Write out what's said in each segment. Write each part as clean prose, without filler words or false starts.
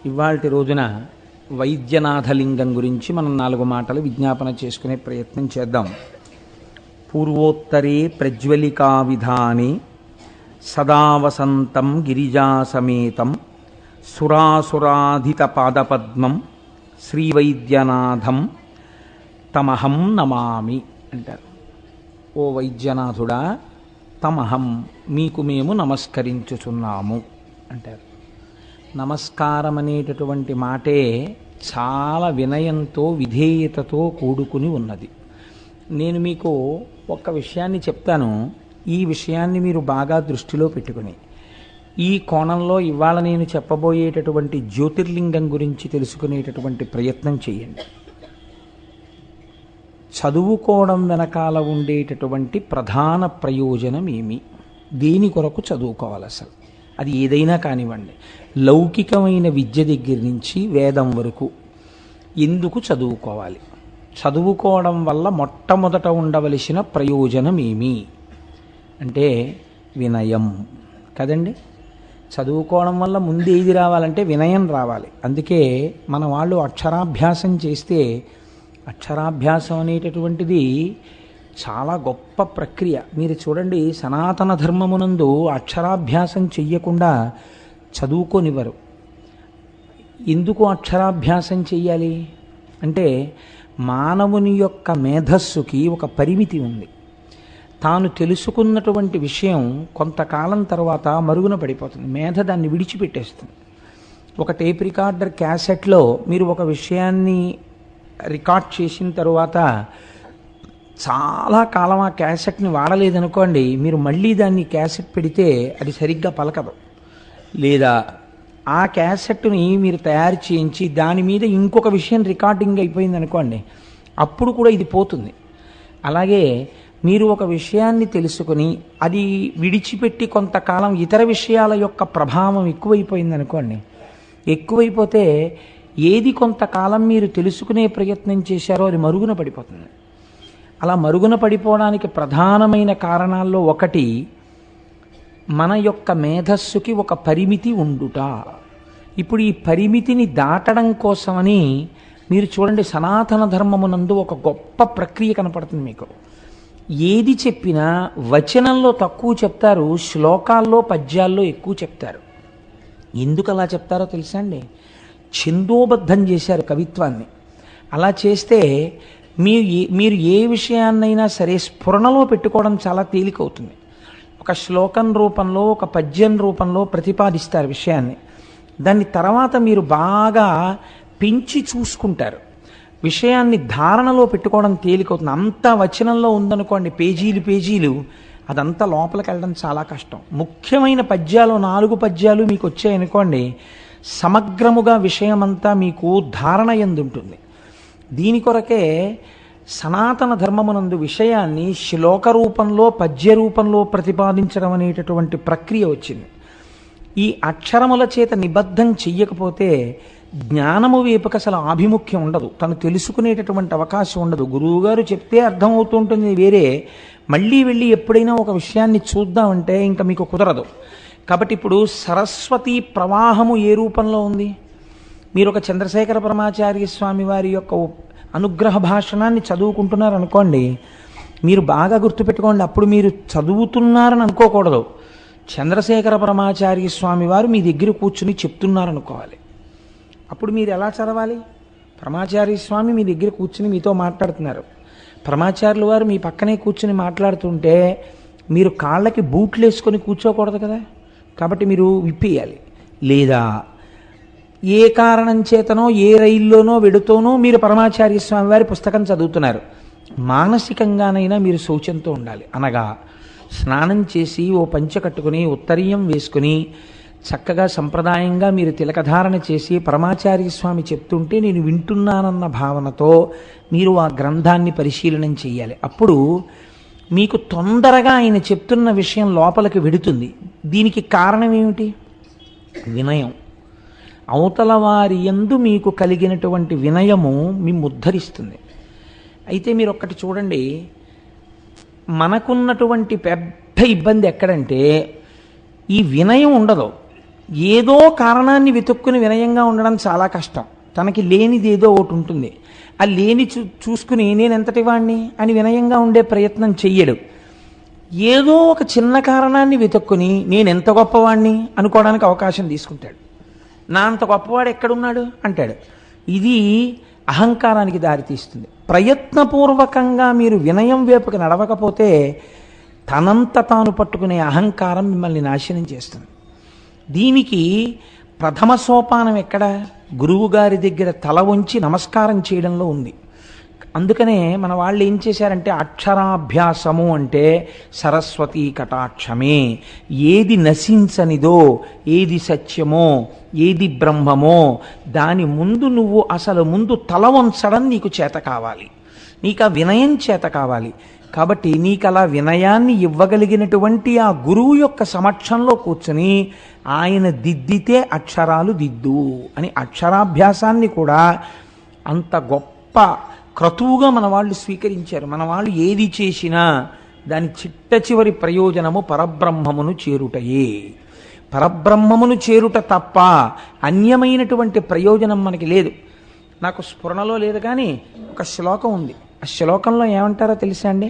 ఇవాల్టి రోజున వైద్యనాథలింగం గురించి మనం 4 మాటలు విజ్ఞాపన చేసుకునే ప్రయత్నం చేద్దాం. పూర్వోత్తరే ప్రజ్వలికా విధానే సదా వసంతం గిరిజాసమేతం సురాసురాధిత పాదపద్మం శ్రీవైద్యనాథం తమహం నమామి అంటారు. ఓ వైద్యనాథుడా, తమహం మీకు మేము నమస్కరించుచున్నాము అంటారు. నమస్కారం అనేటటువంటి మాటే చాలా వినయంతో విధేయతతో కూడుకుని ఉన్నది. నేను మీకు ఒక్క విషయాన్ని చెప్తాను. ఈ విషయాన్ని మీరు బాగా దృష్టిలో పెట్టుకుని ఈ కోణంలో ఇవాళ నేను చెప్పబోయేటటువంటి జ్యోతిర్లింగం గురించి తెలుసుకునేటటువంటి ప్రయత్నం చేయండి. చదువుకోవడం వెనకాల ఉండేటటువంటి ప్రధాన ప్రయోజనం ఏమి, దేని కొరకు చదువుకోవాలి, అసలు అది ఏదైనా కానివ్వండి, లౌకికమైన విద్య దగ్గర నుంచి వేదం వరకు ఎందుకు చదువుకోవాలి, చదువుకోవడం వల్ల మొట్టమొదట ఉండవలసిన ప్రయోజనం ఏమి అంటే వినయం కదండి. చదువుకోవడం వల్ల ముందు ఏది రావాలంటే వినయం రావాలి. అందుకే మన వాళ్ళు అక్షరాభ్యాసం చేస్తే అక్షరాభ్యాసం అనేటటువంటిది చాలా గొప్ప ప్రక్రియ. మీరు చూడండి, సనాతన ధర్మమునందు అక్షరాభ్యాసం చెయ్యకుండా చదువుకోనివ్వరు. ఎందుకు అక్షరాభ్యాసం చెయ్యాలి అంటే మానవుని యొక్క మేధస్సుకి ఒక పరిమితి ఉంది. తాను తెలుసుకున్నటువంటి విషయం కొంతకాలం తర్వాత మరుగున పడిపోతుంది, మేధ దాన్ని విడిచిపెట్టేస్తుంది. ఒక టేప్ రికార్డర్ క్యాసెట్లో మీరు ఒక విషయాన్ని రికార్డ్ చేసిన తర్వాత చాలా కాలం ఆ క్యాసెట్ని వాడలేదనుకోండి, మీరు మళ్ళీ దాన్ని క్యాసెట్ పెడితే అది సరిగ్గా పలకదు. లేదా ఆ క్యాసెట్ని మీరు తయారు చేయించి దాని మీద ఇంకొక విషయం రికార్డింగ్ అయిపోయింది అనుకోండి, అప్పుడు కూడా ఇది పోతుంది. అలాగే మీరు ఒక విషయాన్ని తెలుసుకుని అది విడిచిపెట్టి కొంతకాలం ఇతర విషయాల యొక్క ప్రభావం ఎక్కువైపోయింది అనుకోండి, ఎక్కువైపోతే ఏది కొంతకాలం మీరు తెలుసుకునే ప్రయత్నం చేశారో అది మరుగున పడిపోతుంది. అలా మరుగున పడిపోవడానికి ప్రధానమైన కారణాల్లో ఒకటి మన యొక్క మేధస్సుకి ఒక పరిమితి ఉండుట. ఇప్పుడు ఈ పరిమితిని దాటడం కోసమని మీరు చూడండి, సనాతన ధర్మమునందు ఒక గొప్ప ప్రక్రియ కనపడుతుంది మీకు. ఏది చెప్పినా వచనంలో తక్కువ చెప్తారు, శ్లోకాల్లో పద్యాల్లో ఎక్కువ చెప్తారు. ఎందుకు అలా చెప్తారో తెలుసా అండి? ఛందోబద్ధం చేశారు కవిత్వాన్ని. అలా చేస్తే మీరు ఏ విషయాన్నైనా సరే స్ఫురణలో పెట్టుకోవడం చాలా తేలికవుతుంది. ఒక శ్లోకం రూపంలో, ఒక పద్యం రూపంలో ప్రతిపాదిస్తారు విషయాన్ని. దాన్ని తర్వాత మీరు బాగా పెంచి చూసుకుంటారు. విషయాన్ని ధారణలో పెట్టుకోవడం తేలికవుతుంది. అంతా వచనంలో ఉందనుకోండి, పేజీలు పేజీలు, అదంతా లోపలికి వెళ్ళడం చాలా కష్టం. ముఖ్యమైన పద్యాలు 4 పద్యాలు మీకు వచ్చాయనుకోండి, సమగ్రముగా విషయమంతా మీకు ధారణ యందుంటుంది. దీని కొరకే సనాతన ధర్మమునందు విషయాన్ని శ్లోక రూపంలో, పద్య రూపంలో ప్రతిపాదించడం అనేటటువంటి ప్రక్రియ వచ్చింది. ఈ అక్షరముల చేత నిబద్ధం చెయ్యకపోతే జ్ఞానము వైపుకి అసలు ఆభిముఖ్యం ఉండదు, తను తెలుసుకునేటటువంటి అవకాశం ఉండదు. గురువుగారు చెప్తే అర్థమవుతుంటుంది వేరే, మళ్ళీ వెళ్ళి ఎప్పుడైనా ఒక విషయాన్ని చూద్దామంటే ఇంకా మీకు కుదరదు. కాబట్టి ఇప్పుడు సరస్వతి ప్రవాహము ఏ రూపంలో ఉంది? మీరు ఒక చంద్రశేఖర పరమాచార్య స్వామి వారి యొక్క అనుగ్రహ భాషణాన్ని చదువుకుంటున్నారు అనుకోండి, మీరు బాగా గుర్తుపెట్టుకోండి, అప్పుడు మీరు చదువుతున్నారని అనుకోకూడదు. చంద్రశేఖర పరమాచార్య స్వామి వారు మీ దగ్గర కూర్చుని చెప్తున్నారనుకోవాలి. అప్పుడు మీరు ఎలా చదవాలి? పరమాచార్య స్వామి మీ దగ్గర కూర్చుని మీతో మాట్లాడుతున్నారు, పరమాచార్యుల వారు మీ పక్కనే కూర్చుని మాట్లాడుతుంటే మీరు కాళ్ళకి బూట్లు వేసుకొని కూర్చోకూడదు కదా. కాబట్టి మీరు విప్పేయాలి. లేదా ఏ కారణం చేతనో, ఏ రైల్లోనో వెడుతోనో మీరు పరమాచార్య స్వామి వారి పుస్తకం చదువుతున్నారు, మానసికంగానైనా మీరు శౌచంతో ఉండాలి. అనగా స్నానం చేసి ఓ పంచె కట్టుకుని ఉత్తరీయం వేసుకుని చక్కగా సంప్రదాయంగా మీరు తిలకధారణ చేసి పరమాచార్య స్వామి చెప్తుంటే నేను వింటున్నానన్న భావనతో మీరు ఆ గ్రంథాన్ని పరిశీలనం చేయాలి. అప్పుడు మీకు తొందరగా ఆయన చెప్తున్న విషయం లోపలికి వెడుతుంది. దీనికి కారణం ఏమిటి? వినయం. అవతల వారి యందు మీకు కలిగినటువంటి వినయము మిమ్ము ఉద్ధరిస్తుంది. అయితే మీరు ఒక్కటి చూడండి, మనకున్నటువంటి పెద్ద ఇబ్బంది ఎక్కడంటే ఈ వినయం ఉండదు. ఏదో కారణాన్ని వెతుక్కుని వినయంగా ఉండడం చాలా కష్టం. తనకి లేనిది ఏదో ఒకటి ఉంటుంది. ఆ లేని చూసుకుని నేను ఎంతటి వాణ్ణి అని వినయంగా ఉండే ప్రయత్నం చెయ్యడు. ఏదో ఒక చిన్న కారణాన్ని వెతుక్కుని నేను ఎంత గొప్పవాణ్ణి అనుకోవడానికి అవకాశం తీసుకుంటాడు. నా అంత గొప్పవాడు ఎక్కడున్నాడు అంటాడు. ఇది అహంకారానికి దారితీస్తుంది. ప్రయత్నపూర్వకంగా మీరు వినయం వైపుకి నడవకపోతే తనంత తాను పట్టుకునే అహంకారం మిమ్మల్ని నాశనం చేస్తుంది. దీనికి ప్రథమ సోపానం ఎక్కడ? గురువుగారి దగ్గర తల వంచి నమస్కారం చేయడంలో ఉంది. అందుకనే మన వాళ్ళు ఏం చేశారంటే అక్షరాభ్యాసము అంటే సరస్వతీ కటాక్షమే. ఏది నశించనిదో, ఏది సత్యమో, ఏది బ్రహ్మమో దాని ముందు నువ్వు అసలు ముందు తల వంచడం నీకు చేత కావాలి. నీకు ఆ వినయం చేత కావాలి. కాబట్టి నీకు అలా వినయాన్ని ఇవ్వగలిగినటువంటి ఆ గురువు యొక్క సమక్షంలో కూర్చొని ఆయన దిద్దితే అక్షరాలు దిద్దు అని అక్షరాభ్యాసాన్ని కూడా అంత గొప్ప క్రతువుగా మన వాళ్ళు స్వీకరించారు. మన వాళ్ళు ఏది చేసినా దాని చిట్ట చివరి ప్రయోజనము పరబ్రహ్మమును చేరుటయే. పరబ్రహ్మమును చేరుట తప్ప అన్యమైనటువంటి ప్రయోజనం మనకి లేదు. నాకు స్ఫురణలో లేదు కానీ ఒక శ్లోకం ఉంది. ఆ శ్లోకంలో ఏమంటారో తెలుసా అండి?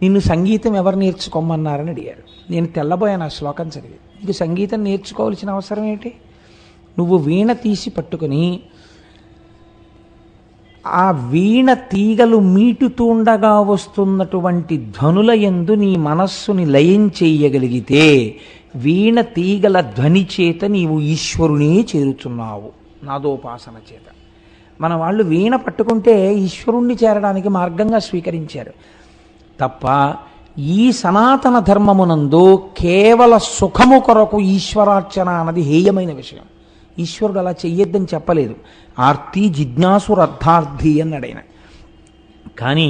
నిన్ను సంగీతం ఎవరు నేర్చుకోమన్నారని అడిగారు. నేను తెల్లబోయాను ఆ శ్లోకం చదివి. నీకు సంగీతం నేర్చుకోవాల్సిన అవసరం ఏంటి? నువ్వు వీణ తీసి పట్టుకుని ఆ వీణ తీగలు మీటుతుండగా వస్తున్నటువంటి ధ్వనుల యందు నీ మనస్సుని లయం చేయగలిగితే వీణ తీగల ధ్వని చేత నీవు ఈశ్వరునే చేరుచున్నావు నాదోపాసన చేత. మన వాళ్ళు వీణ పట్టుకుంటే ఈశ్వరుణ్ణి చేరడానికి మార్గంగా స్వీకరించారు తప్ప ఈ సనాతన ధర్మమునందు కేవల సుఖము కొరకు ఈశ్వరార్చన అన్నది హేయమైన విషయం. ఈశ్వరుడు అలా చెయ్యొద్దని చెప్పలేదు. ఆర్తి జిజ్ఞాసురర్థార్థి అన్నాడు ఆయన. కానీ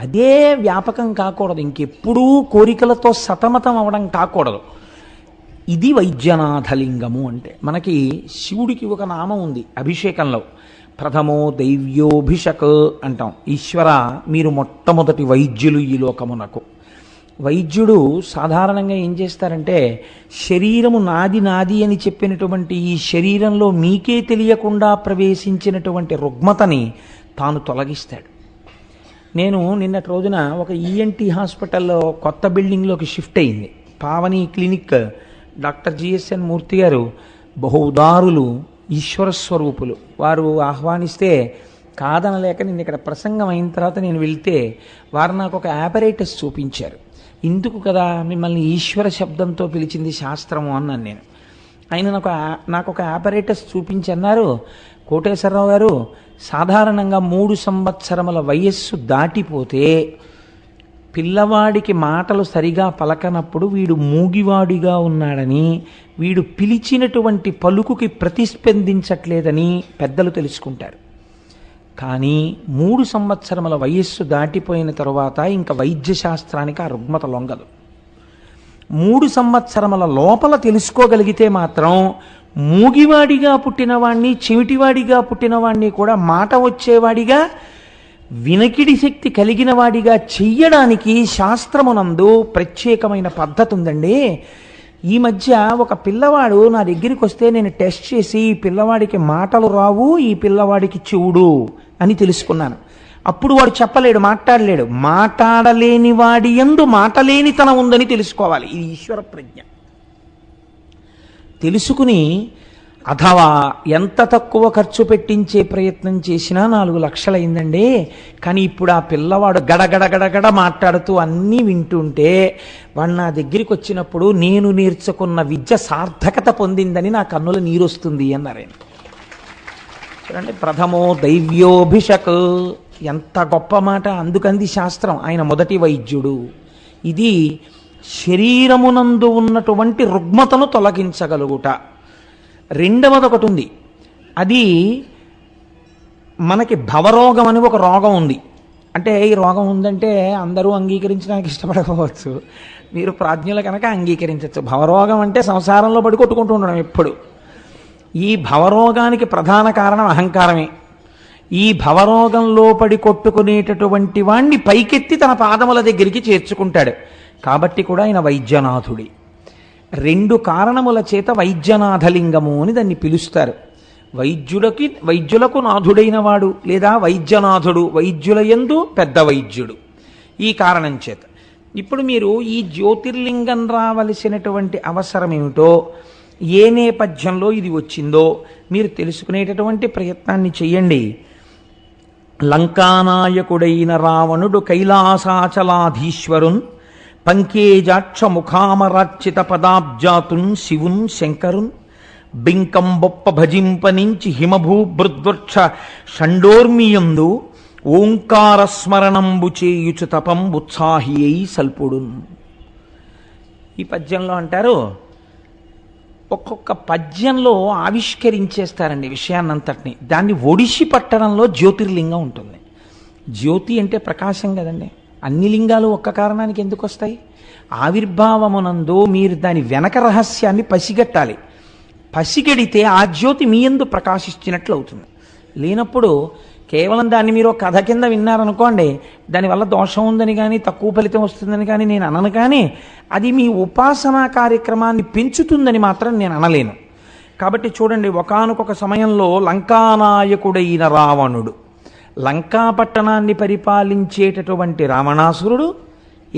అదే వ్యాపకం కాకూడదు. ఇంకెప్పుడూ కోరికలతో సతమతం అవడం కాకూడదు. ఇది వైద్యనాథలింగము అంటే. మనకి శివుడికి ఒక నామం ఉంది అభిషేకంలో. ప్రథమో దైవ్యోభిషక్ అంటాం. ఈశ్వర మీరు మొట్టమొదటి వైద్యులు ఈ లోకమునకు. వైద్యుడు సాధారణంగా ఏం చేస్తారంటే శరీరము నాది నాది అని చెప్పినటువంటి ఈ శరీరంలో మీకే తెలియకుండా ప్రవేశించినటువంటి రుగ్మతని తాను తొలగిస్తాడు. నేను నిన్నటి రోజున ఒక ఈఎన్టీ హాస్పిటల్లో కొత్త బిల్డింగ్లోకి షిఫ్ట్ అయింది. పావని క్లినిక్. డాక్టర్ జిఎస్ఎన్ మూర్తి గారు బహు ఉదారులు, ఈశ్వర స్వరూపులు. వారు ఆహ్వానిస్తే కాదనలేక నేను ఇక్కడ ప్రసంగం అయిన తర్వాత నేను వెళ్తే వారు నాకు ఒక ఆపరేటస్ చూపించారు. ఇందుకు కదా మిమ్మల్ని ఈశ్వర శబ్దంతో పిలిచింది శాస్త్రము అన్నాను నేను. ఆయన నాకు ఒక ఆపరేటస్ చూపించన్నారు. కోటేశ్వరరావు గారు, సాధారణంగా 3 సంవత్సరముల వయస్సు దాటిపోతే పిల్లవాడికి మాటలు సరిగా పలకనప్పుడు వీడు మూగివాడిగా ఉన్నాడని, వీడు పిలిచినటువంటి పలుకుకి ప్రతిస్పందించట్లేదని పెద్దలు తెలుసుకుంటారు. కానీ 3 సంవత్సరముల వయస్సు దాటిపోయిన తరువాత ఇంకా వైద్యశాస్త్రానికి ఆ రుగ్మత లొంగదు. 3 సంవత్సరముల లోపల తెలుసుకోగలిగితే మాత్రం మూగివాడిగా పుట్టినవాణ్ణి, చెవిటివాడిగా పుట్టినవాణ్ణి కూడా మాట వచ్చేవాడిగా, వినకిడి శక్తి కలిగిన వాడిగా చెయ్యడానికి శాస్త్రమునందు ప్రత్యేకమైన పద్ధతి ఉందండి. ఈ మధ్య ఒక పిల్లవాడు నా దగ్గరికి వస్తే నేను టెస్ట్ చేసి ఈ పిల్లవాడికి మాటలు రావు, ఈ పిల్లవాడికి చెవుడు అని తెలుసుకున్నాను. అప్పుడు వాడు చెప్పలేడు, మాట్లాడలేడు. మాట్లాడలేని వాడి యందు మాటలేనితనం ఉందని తెలుసుకోవాలి. ఇది ఈశ్వర ప్రజ్ఞ. తెలుసుకుని అథవా ఎంత తక్కువ ఖర్చు పెట్టించే ప్రయత్నం చేసినా 4 లక్షలైందండి. కానీ ఇప్పుడు ఆ పిల్లవాడు గడగడ మాట్లాడుతూ అన్నీ వింటుంటే వాడు నా దగ్గరికి వచ్చినప్పుడు నేను నేర్చుకున్న విద్య సార్థకత పొందిందని నా కన్నుల నీరు వస్తుంది అన్నారు ఆయన. చూడండి, ప్రథమో దైవ్యోభిషక్ ఎంత గొప్ప మాట. అందుకంది శాస్త్రం ఆయన మొదటి వైద్యుడు. ఇది శరీరమునందు ఉన్నటువంటి రుగ్మతను తొలగించగలుగుట. రెండవది ఒకటి ఉంది. అది మనకి భవరోగం అని ఒక రోగం ఉంది. అంటే ఈ రోగం ఉందంటే అందరూ అంగీకరించడానికి ఇష్టపడకపోవచ్చు. మీరు ప్రాజ్ఞులు కనుక అంగీకరించవచ్చు. భవరోగం అంటే సంసారంలో పడి కొట్టుకుంటూ ఉండడం ఎప్పుడు. ఈ భవరోగానికి ప్రధాన కారణం అహంకారమే. ఈ భవరోగంలో పడి కొట్టుకునేటటువంటి వాణ్ణి పైకెత్తి తన పాదముల దగ్గరికి చేర్చుకుంటాడు. కాబట్టి కూడా ఆయన వైద్యనాథుడి. రెండు కారణముల చేత వైద్యనాథలింగము అని దాన్ని పిలుస్తారు. వైద్యులకు నాథుడైన వాడు లేదా వైద్యనాథుడు, వైద్యుల యందు పెద్ద వైద్యుడు. ఈ కారణం చేత ఇప్పుడు మీరు ఈ జ్యోతిర్లింగం రావలసినటువంటి అవసరం ఏమిటో, ఏ నేపథ్యంలో ఇది వచ్చిందో మీరు తెలుసుకునేటటువంటి ప్రయత్నాన్ని చెయ్యండి. లంకానాయకుడైన రావణుడు కైలాసాచలాధీశ్వరున్ పంకేజాక్ష ముఖామరార్చిత పదాబ్జాతున్ శివున్ శంకరున్ బింకం బొప్ప భజింపనించి హిమభూభృద్వృక్ష షండోర్మియందు ఓంకారస్మరణంబు చేయుచు తపం ఉత్సాహి అయి సల్పుడున్. ఈ పద్యంలో అంటారు, ఒక్కొక్క పద్యంలో ఆవిష్కరించేస్తారండి విషయాన్నంతటిని. దాన్ని ఒడిసి పట్టడంలో జ్యోతిర్లింగం ఉంటుంది. జ్యోతి అంటే ప్రకాశం కదండి. అన్ని లింగాలు ఒక్క కారణానికి ఎందుకు వస్తాయి? ఆవిర్భావమునందు మీరు దాని వెనక రహస్యాన్ని పసిగట్టాలి. పసిగడితే ఆ జ్యోతి మీ యందు ప్రకాశించినట్లు అవుతుంది. లేనప్పుడు కేవలం దాన్ని మీరు కథ కింద విన్నారనుకోండి, దానివల్ల దోషం ఉందని కానీ తక్కువ ఫలితం వస్తుందని కానీ నేను అనను, కానీ అది మీ ఉపాసనా కార్యక్రమాన్ని పెంచుతుందని మాత్రం నేను అనలేను. కాబట్టి చూడండి, ఒకానొక సమయంలో లంకానాయకుడైన రావణుడు, లంకాపట్టణాన్ని పరిపాలించేటటువంటి రావణాసురుడు.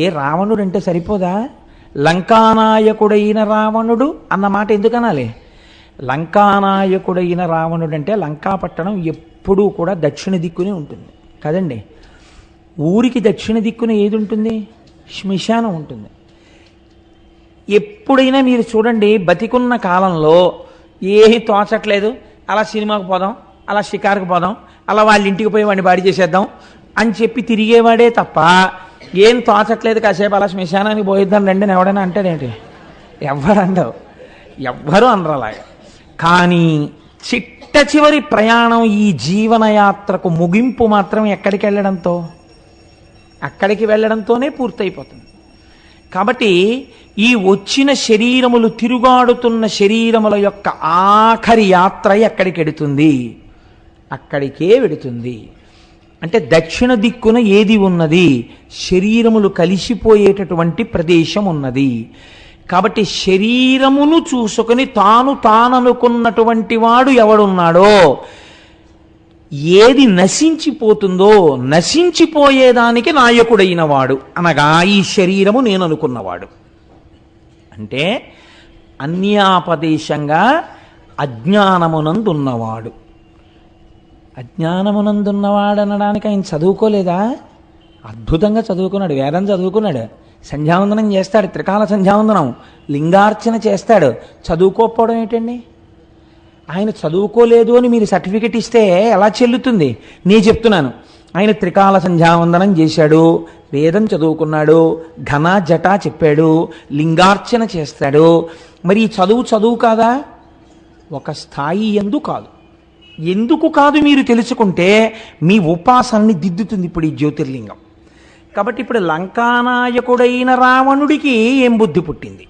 ఏ రావణుడు అంటే సరిపోదా? లంకానాయకుడైన రావణుడు అన్న మాట ఎందుకు అనాలి? లంకానాయకుడైన రావణుడు అంటే లంకాపట్టణం ఎప్పుడూ కూడా దక్షిణ దిక్కునే ఉంటుంది కదండి. ఊరికి దక్షిణ దిక్కున ఏది ఉంటుంది? శ్మశానం ఉంటుంది. ఎప్పుడైనా మీరు చూడండి, బతికున్న కాలంలో ఏమీ తోచట్లేదు, అలా సినిమాకు పోదాం, అలా షికారుకు పోదాం, అలా వాళ్ళ ఇంటికి పోయి వాడిని బాడీ చేసేద్దాం అని చెప్పి తిరిగేవాడే తప్ప, ఏం తోచట్లేదు కాసేపు అలా శ్మశానానికి పోయిద్దాం రండి అని ఎవడైనా అంటాడేంటి? ఎవ్వరూ అనరలాగా. కానీ చిట్ట చివరి ప్రయాణం, ఈ జీవనయాత్రకు ముగింపు మాత్రం ఎక్కడికి వెళ్ళడంతోనే పూర్తయిపోతుంది. కాబట్టి ఈ వచ్చిన శరీరములు, తిరుగాడుతున్న శరీరముల యొక్క ఆఖరి యాత్ర ఎక్కడికి వెడుతుంది? అక్కడికే వెడుతుంది. అంటే దక్షిణ దిక్కున ఏది ఉన్నది? శరీరములు కలిసిపోయేటటువంటి ప్రదేశం ఉన్నది. కాబట్టి శరీరమును చూసుకుని తాననుకున్నటువంటి వాడు ఎవడున్నాడో, ఏది నశించిపోతుందో, నశించిపోయేదానికి నాయకుడైన వాడు అనగా ఈ శరీరము నేను అనుకున్నవాడు. అంటే అన్యాపదేశంగా అజ్ఞానమునందున్నవాడు. అజ్ఞానమునందున్నవాడు అనడానికి ఆయన చదువుకోలేదా? అద్భుతంగా చదువుకున్నాడు, వేదం చదువుకున్నాడు, సంధ్యావందనం చేస్తాడు, త్రికాల సంధ్యావందనం, లింగార్చన చేస్తాడు. చదువుకోకపోవడం ఏంటండి? ఆయన చదువుకోలేదు అని మీరు సర్టిఫికెట్ ఇస్తే ఎలా చెల్లుతుంది? నేను చెప్తున్నాను, ఆయన త్రికాల సంధ్యావందనం చేశాడు, వేదం చదువుకున్నాడు, ఘన జట చెప్పాడు, లింగార్చన చేస్తాడు. మరి ఈ చదువు కాదా? ఒక స్థాయి ఎందు కాదు. ఎందుకు కాదు మీరు తెలుసుకుంటే మీ ఉపాసనని దిద్దుతుంది ఇప్పుడు ఈ జ్యోతిర్లింగం. కాబట్టి ఇప్పుడు లంకానాయకుడైన రావణుడికి ఏం బుద్ధి పుట్టింది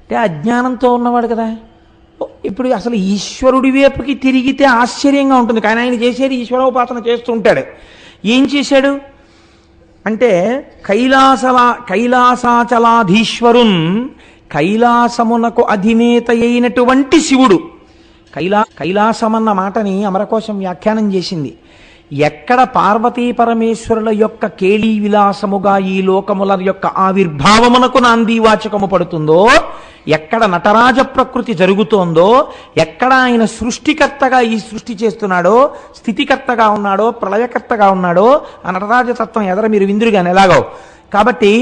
అంటే అజ్ఞానంతో ఉన్నవాడు కదా. ఇప్పుడు అసలు ఈశ్వరుడి వైపుకి తిరిగితే ఆశ్చర్యంగా ఉంటుంది, కానీ ఆయన చేసేది ఈశ్వరోపాసన చేస్తూ ఉంటాడు. ఏం చేశాడు అంటే కైలాసాచలాధీశ్వరున్, కైలాసమునకు అధినేత అయినటువంటి శివుడు. కైలాసమన్న మాటని అమరకోశం వ్యాఖ్యానం చేసింది. ఎక్కడ పార్వతీ పరమేశ్వరుల యొక్క కేళీ విలాసముగా ఈ లోకముల యొక్క ఆవిర్భావమునకు నాందీవాచకము పడుతుందో, ఎక్కడ నటరాజ ప్రకృతి జరుగుతోందో, ఎక్కడ ఆయన సృష్టికర్తగా ఈ సృష్టి చేస్తున్నాడో, స్థితికర్తగా ఉన్నాడో, ప్రళయకర్తగా ఉన్నాడో, ఆ నటరాజతత్వం ఎదర మీరు విందురుగాని ఎలాగో. కాబట్టి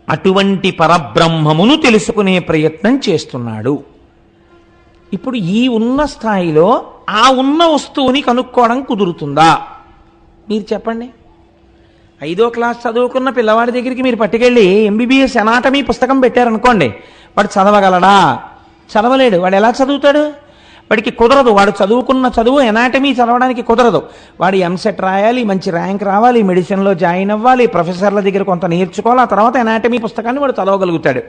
అటువంటి పరబ్రహ్మమును తెలుసుకునే ప్రయత్నం చేస్తున్నాడు. ఇప్పుడు ఈ ఉన్న స్థాయిలో ఆ ఉన్న వస్తువుని కనుక్కోవడం కుదురుతుందా? మీరు చెప్పండి. 5వ క్లాస్ చదువుకున్న పిల్లవాడి దగ్గరికి మీరు పట్టుకెళ్ళి ఎంబీబీఎస్ ఎనాటమీ పుస్తకం పెట్టారనుకోండి, వాడు చదవగలడా? చదవలేడు. వాడు ఎలా చదువుతాడు? వాడికి కుదరదు. వాడు చదువుకున్న చదువు ఎనాటమీ చదవడానికి కుదరదు. వాడు ఎంసెట్ రాయాలి, మంచి ర్యాంక్ రావాలి, మెడిసిన్లో జాయిన్ అవ్వాలి, ప్రొఫెసర్ల దగ్గర కొంత నేర్చుకోవాలి, ఆ తర్వాత ఎనాటమీ పుస్తకాన్ని వాడు చదవగలుగుతాడు.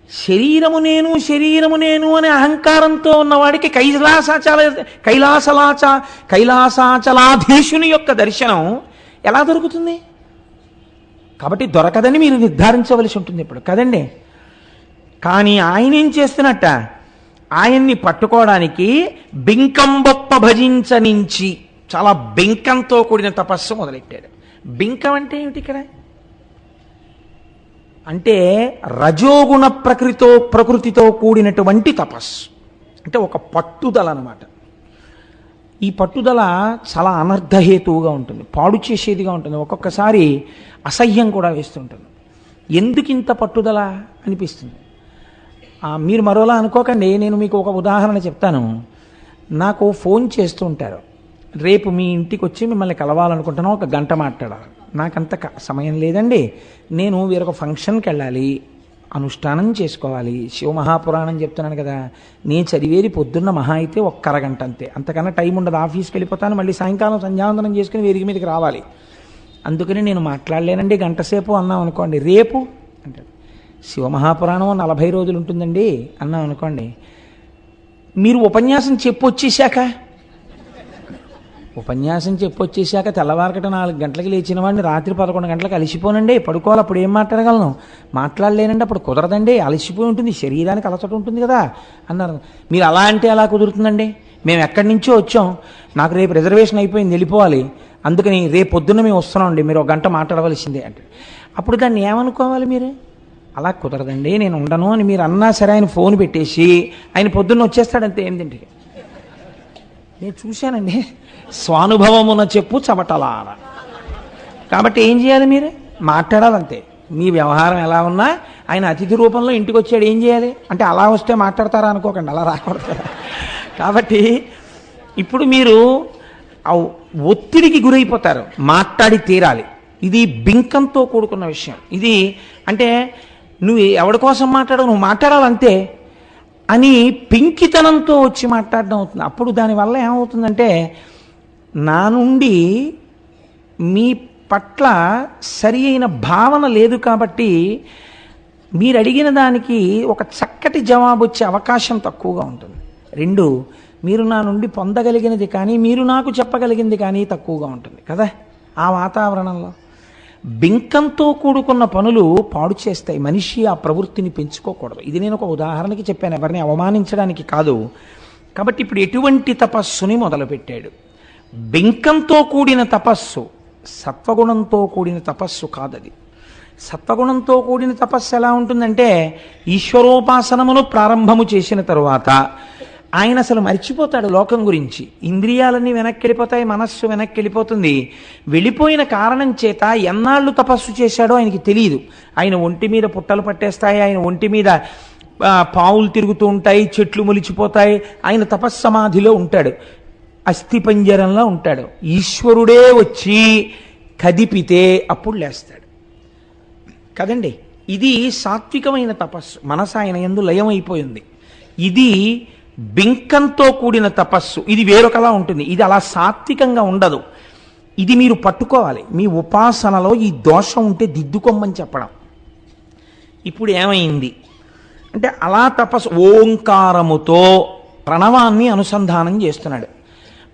శరీరము నేను అనే అహంకారంతో ఉన్నవాడికి కైలాసాచలాధీశుని యొక్క దర్శనం ఎలా దొరుకుతుంది? కాబట్టి దొరకదని మీరు నిర్ధారించవలసి ఉంటుంది ఇప్పుడు కదండి. కానీ ఆయన ఏం చేస్తున్నట్ట, ఆయన్ని పట్టుకోవడానికి బింకంబొప్ప భజించనించి చాలా బింకంతో కూడిన తపస్సు మొదలెట్టాడు. బింకం అంటే ఏమిటి ఇక్కడ? అంటే రజోగుణ ప్రకృతితో కూడినటువంటి తపస్సు, అంటే ఒక పట్టుదల అన్నమాట. ఈ పట్టుదల చాలా అనర్థహేతువుగా ఉంటుంది, పాడు చేసేదిగా ఉంటుంది, ఒక్కొక్కసారి అసహ్యం కూడా వేస్తుంటుంది. ఎందుకు ఇంత పట్టుదల అనిపిస్తుంది. మీరు మరోలా అనుకోకండి, నేను మీకు ఒక ఉదాహరణ చెప్తాను. నాకు ఫోన్ చేస్తూ ఉంటారు, రేపు మీ ఇంటికి వచ్చి మిమ్మల్ని కలవాలనుకుంటున్నాను, ఒక గంట మాట్లాడాలి. నాకంత సమయం లేదండి, నేను వేరొక ఫంక్షన్కి వెళ్ళాలి, అనుష్ఠానం చేసుకోవాలి, శివమహాపురాణం చెప్తున్నాను కదా, నేను చదివేది పొద్దున్న మహా అయితే ఒక్క అరగంట అంతే, అంతకన్నా టైం ఉండదు. ఆఫీస్కి వెళ్ళిపోతాను, మళ్ళీ సాయంకాలం సంధ్యావందనం చేసుకుని వేదిక మీదకి రావాలి. అందుకని నేను మాట్లాడలేనండి గంట సేపు అన్నాం అనుకోండి. రేపు అంటే శివమహాపురాణం 40 రోజులు ఉంటుందండి అన్నాం అనుకోండి. మీరు ఉపన్యాసం చెప్పొచ్చేసాక తెల్లవారకట 4 గంటలకి లేచిన వాడిని రాత్రి 11 గంటలకు అలసిపోనండి, పడుకోవాలి, అప్పుడు ఏం మాట్లాడగలను, మాట్లాడలేనండి, అప్పుడు కుదరదండి, అలసిపోయి ఉంటుంది, శరీరానికి అలసట ఉంటుంది కదా అన్నారు. మీరు అలా అంటే ఎలా కుదురుతుందండి, మేము ఎక్కడి నుంచో వచ్చాం, నాకు రేపు రిజర్వేషన్ అయిపోయింది, వెళ్ళిపోవాలి, అందుకని రేపు పొద్దున్న మేము వస్తున్నామండి, మీరు ఒక గంట మాట్లాడవలసిందే అంటే అప్పుడు దాన్ని ఏమనుకోవాలి మీరు? అలా కుదరదండి, నేను ఉండను అని మీరు అన్నా సరే ఆయన ఫోన్ పెట్టేసి ఆయన పొద్దున్న వచ్చేస్తాడంతే. ఏంటంటే నేను చూశానండి, స్వానుభవమున చెప్పు చవటలార. కాబట్టి ఏం చేయాలి, మీరు మాట్లాడాలంతే. మీ వ్యవహారం ఎలా ఉన్నా ఆయన అతిథి రూపంలో ఇంటికి వచ్చాడు, ఏం చేయాలి అంటే అలా వస్తే మాట్లాడతారా అనుకోకండి, అలా రాకూడదు. కాబట్టి ఇప్పుడు మీరు ఒత్తిడికి గురైపోతారు, మాట్లాడి తీరాలి. ఇది బింకంతో కూడుకున్న విషయం. ఇది అంటే నువ్వు ఎవరి కోసం మాట్లాడవు, నువ్వు మాట్లాడాలంతే అని పింకితనంతో వచ్చి మాట్లాడడం అవుతుంది. అప్పుడు దానివల్ల ఏమవుతుందంటే, నా నుండి మీ పట్ల సరి అయిన భావన లేదు కాబట్టి మీరు అడిగిన దానికి ఒక చక్కటి జవాబు వచ్చే అవకాశం తక్కువగా ఉంటుంది. 2, మీరు నా నుండి పొందగలిగినది కానీ మీరు నాకు చెప్పగలిగింది కానీ తక్కువగా ఉంటుంది కదా. ఆ వాతావరణంలో బింకంతో కూడుకున్న పనులు పాడు చేస్తాయి. మనిషి ఆ ప్రవృత్తిని పెంచుకోకూడదు. ఇది నేను ఒక ఉదాహరణకి చెప్పాను, ఎవరిని అవమానించడానికి కాదు. కాబట్టి ఇప్పుడు ఎటువంటి తపస్సుని మొదలుపెట్టాడు? బింకంతో కూడిన తపస్సు, సత్వగుణంతో కూడిన తపస్సు కాదది. సత్వగుణంతో కూడిన తపస్సు ఎలా ఉంటుందంటే, ఈశ్వరోపాసనమును ప్రారంభము చేసిన తరువాత ఆయన అసలు మర్చిపోతాడు లోకం గురించి. ఇంద్రియాలన్నీ వెనక్కి వెళ్ళిపోతాయి, మనస్సు వెనక్కి వెళ్ళిపోతుంది. వెళ్ళిపోయిన కారణం చేత ఎన్నాళ్ళు తపస్సు చేశాడో ఆయనకి తెలియదు. ఆయన ఒంటి మీద పుట్టలు పట్టేస్తాయి, ఆయన ఒంటి మీద పావులు తిరుగుతూ ఉంటాయి, చెట్లు మొలిచిపోతాయి. ఆయన తపస్సమాధిలో ఉంటాడు, అస్థిపంజరంలో ఉంటాడు. ఈశ్వరుడే వచ్చి కదిపితే అప్పుడు లేస్తాడు కదండి. ఇది సాత్వికమైన తపస్సు, మనసు ఆయన యందు లయమైపోయింది. ఇది బింకంతో కూడిన తపస్సు, ఇది వేరొకలా ఉంటుంది. ఇది అలా సాత్వికంగా ఉండదు. ఇది మీరు పట్టుకోవాలి. మీ ఉపాసనలో ఈ దోషం ఉంటే దిద్దుకోమని చెప్పడం. ఇప్పుడు ఏమైంది అంటే, అలా తపస్సు ఓంకారముతో ప్రణవాన్ని అనుసంధానం చేస్తున్నాడు.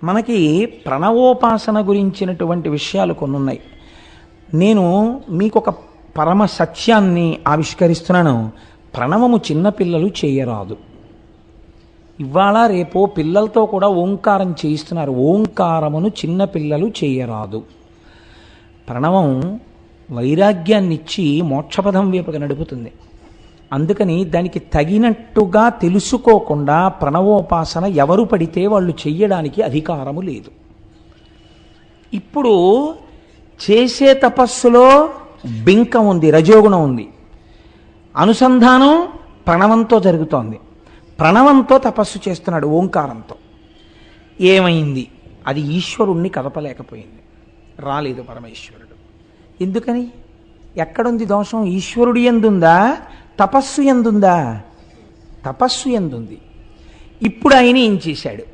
మనకి ప్రణవోపాసన గురించినటువంటి విషయాలు కొన్ని ఉన్నాయి. నేను మీకు ఒక పరమ సత్యాన్ని ఆవిష్కరిస్తున్నాను. ప్రణవము చిన్నపిల్లలు చేయరాదు. ఇవాళ రేపో పిల్లలతో కూడా ఓంకారం చేయిస్తున్నారు. ఓంకారమును చిన్నపిల్లలు చేయరాదు. ప్రణవం వైరాగ్యాన్నిచ్చి మోక్షపదం వైపుగా నడుపుతుంది. అందుకని దానికి తగినట్టుగా తెలుసుకోకుండా ప్రణవోపాసన ఎవరు పడితే వాళ్ళు చెయ్యడానికి అధికారము లేదు. ఇప్పుడు చేసే తపస్సులో బింకం ఉంది, రజోగుణం ఉంది. అనుసంధానం ప్రణవంతో జరుగుతోంది. ప్రణవంతో తపస్సు చేస్తున్నాడు, ఓంకారంతో. ఏమైంది? అది ఈశ్వరుణ్ణి కదపలేకపోయింది, రాలేదు పరమేశ్వరుడు. ఎందుకని? ఎక్కడుంది దోషం? ఈశ్వరుడు ఎందుందా, తపస్సు ఎందుందా? తపస్సు ఎందుంది. ఇప్పుడు ఆయన ఏం చేశాడు?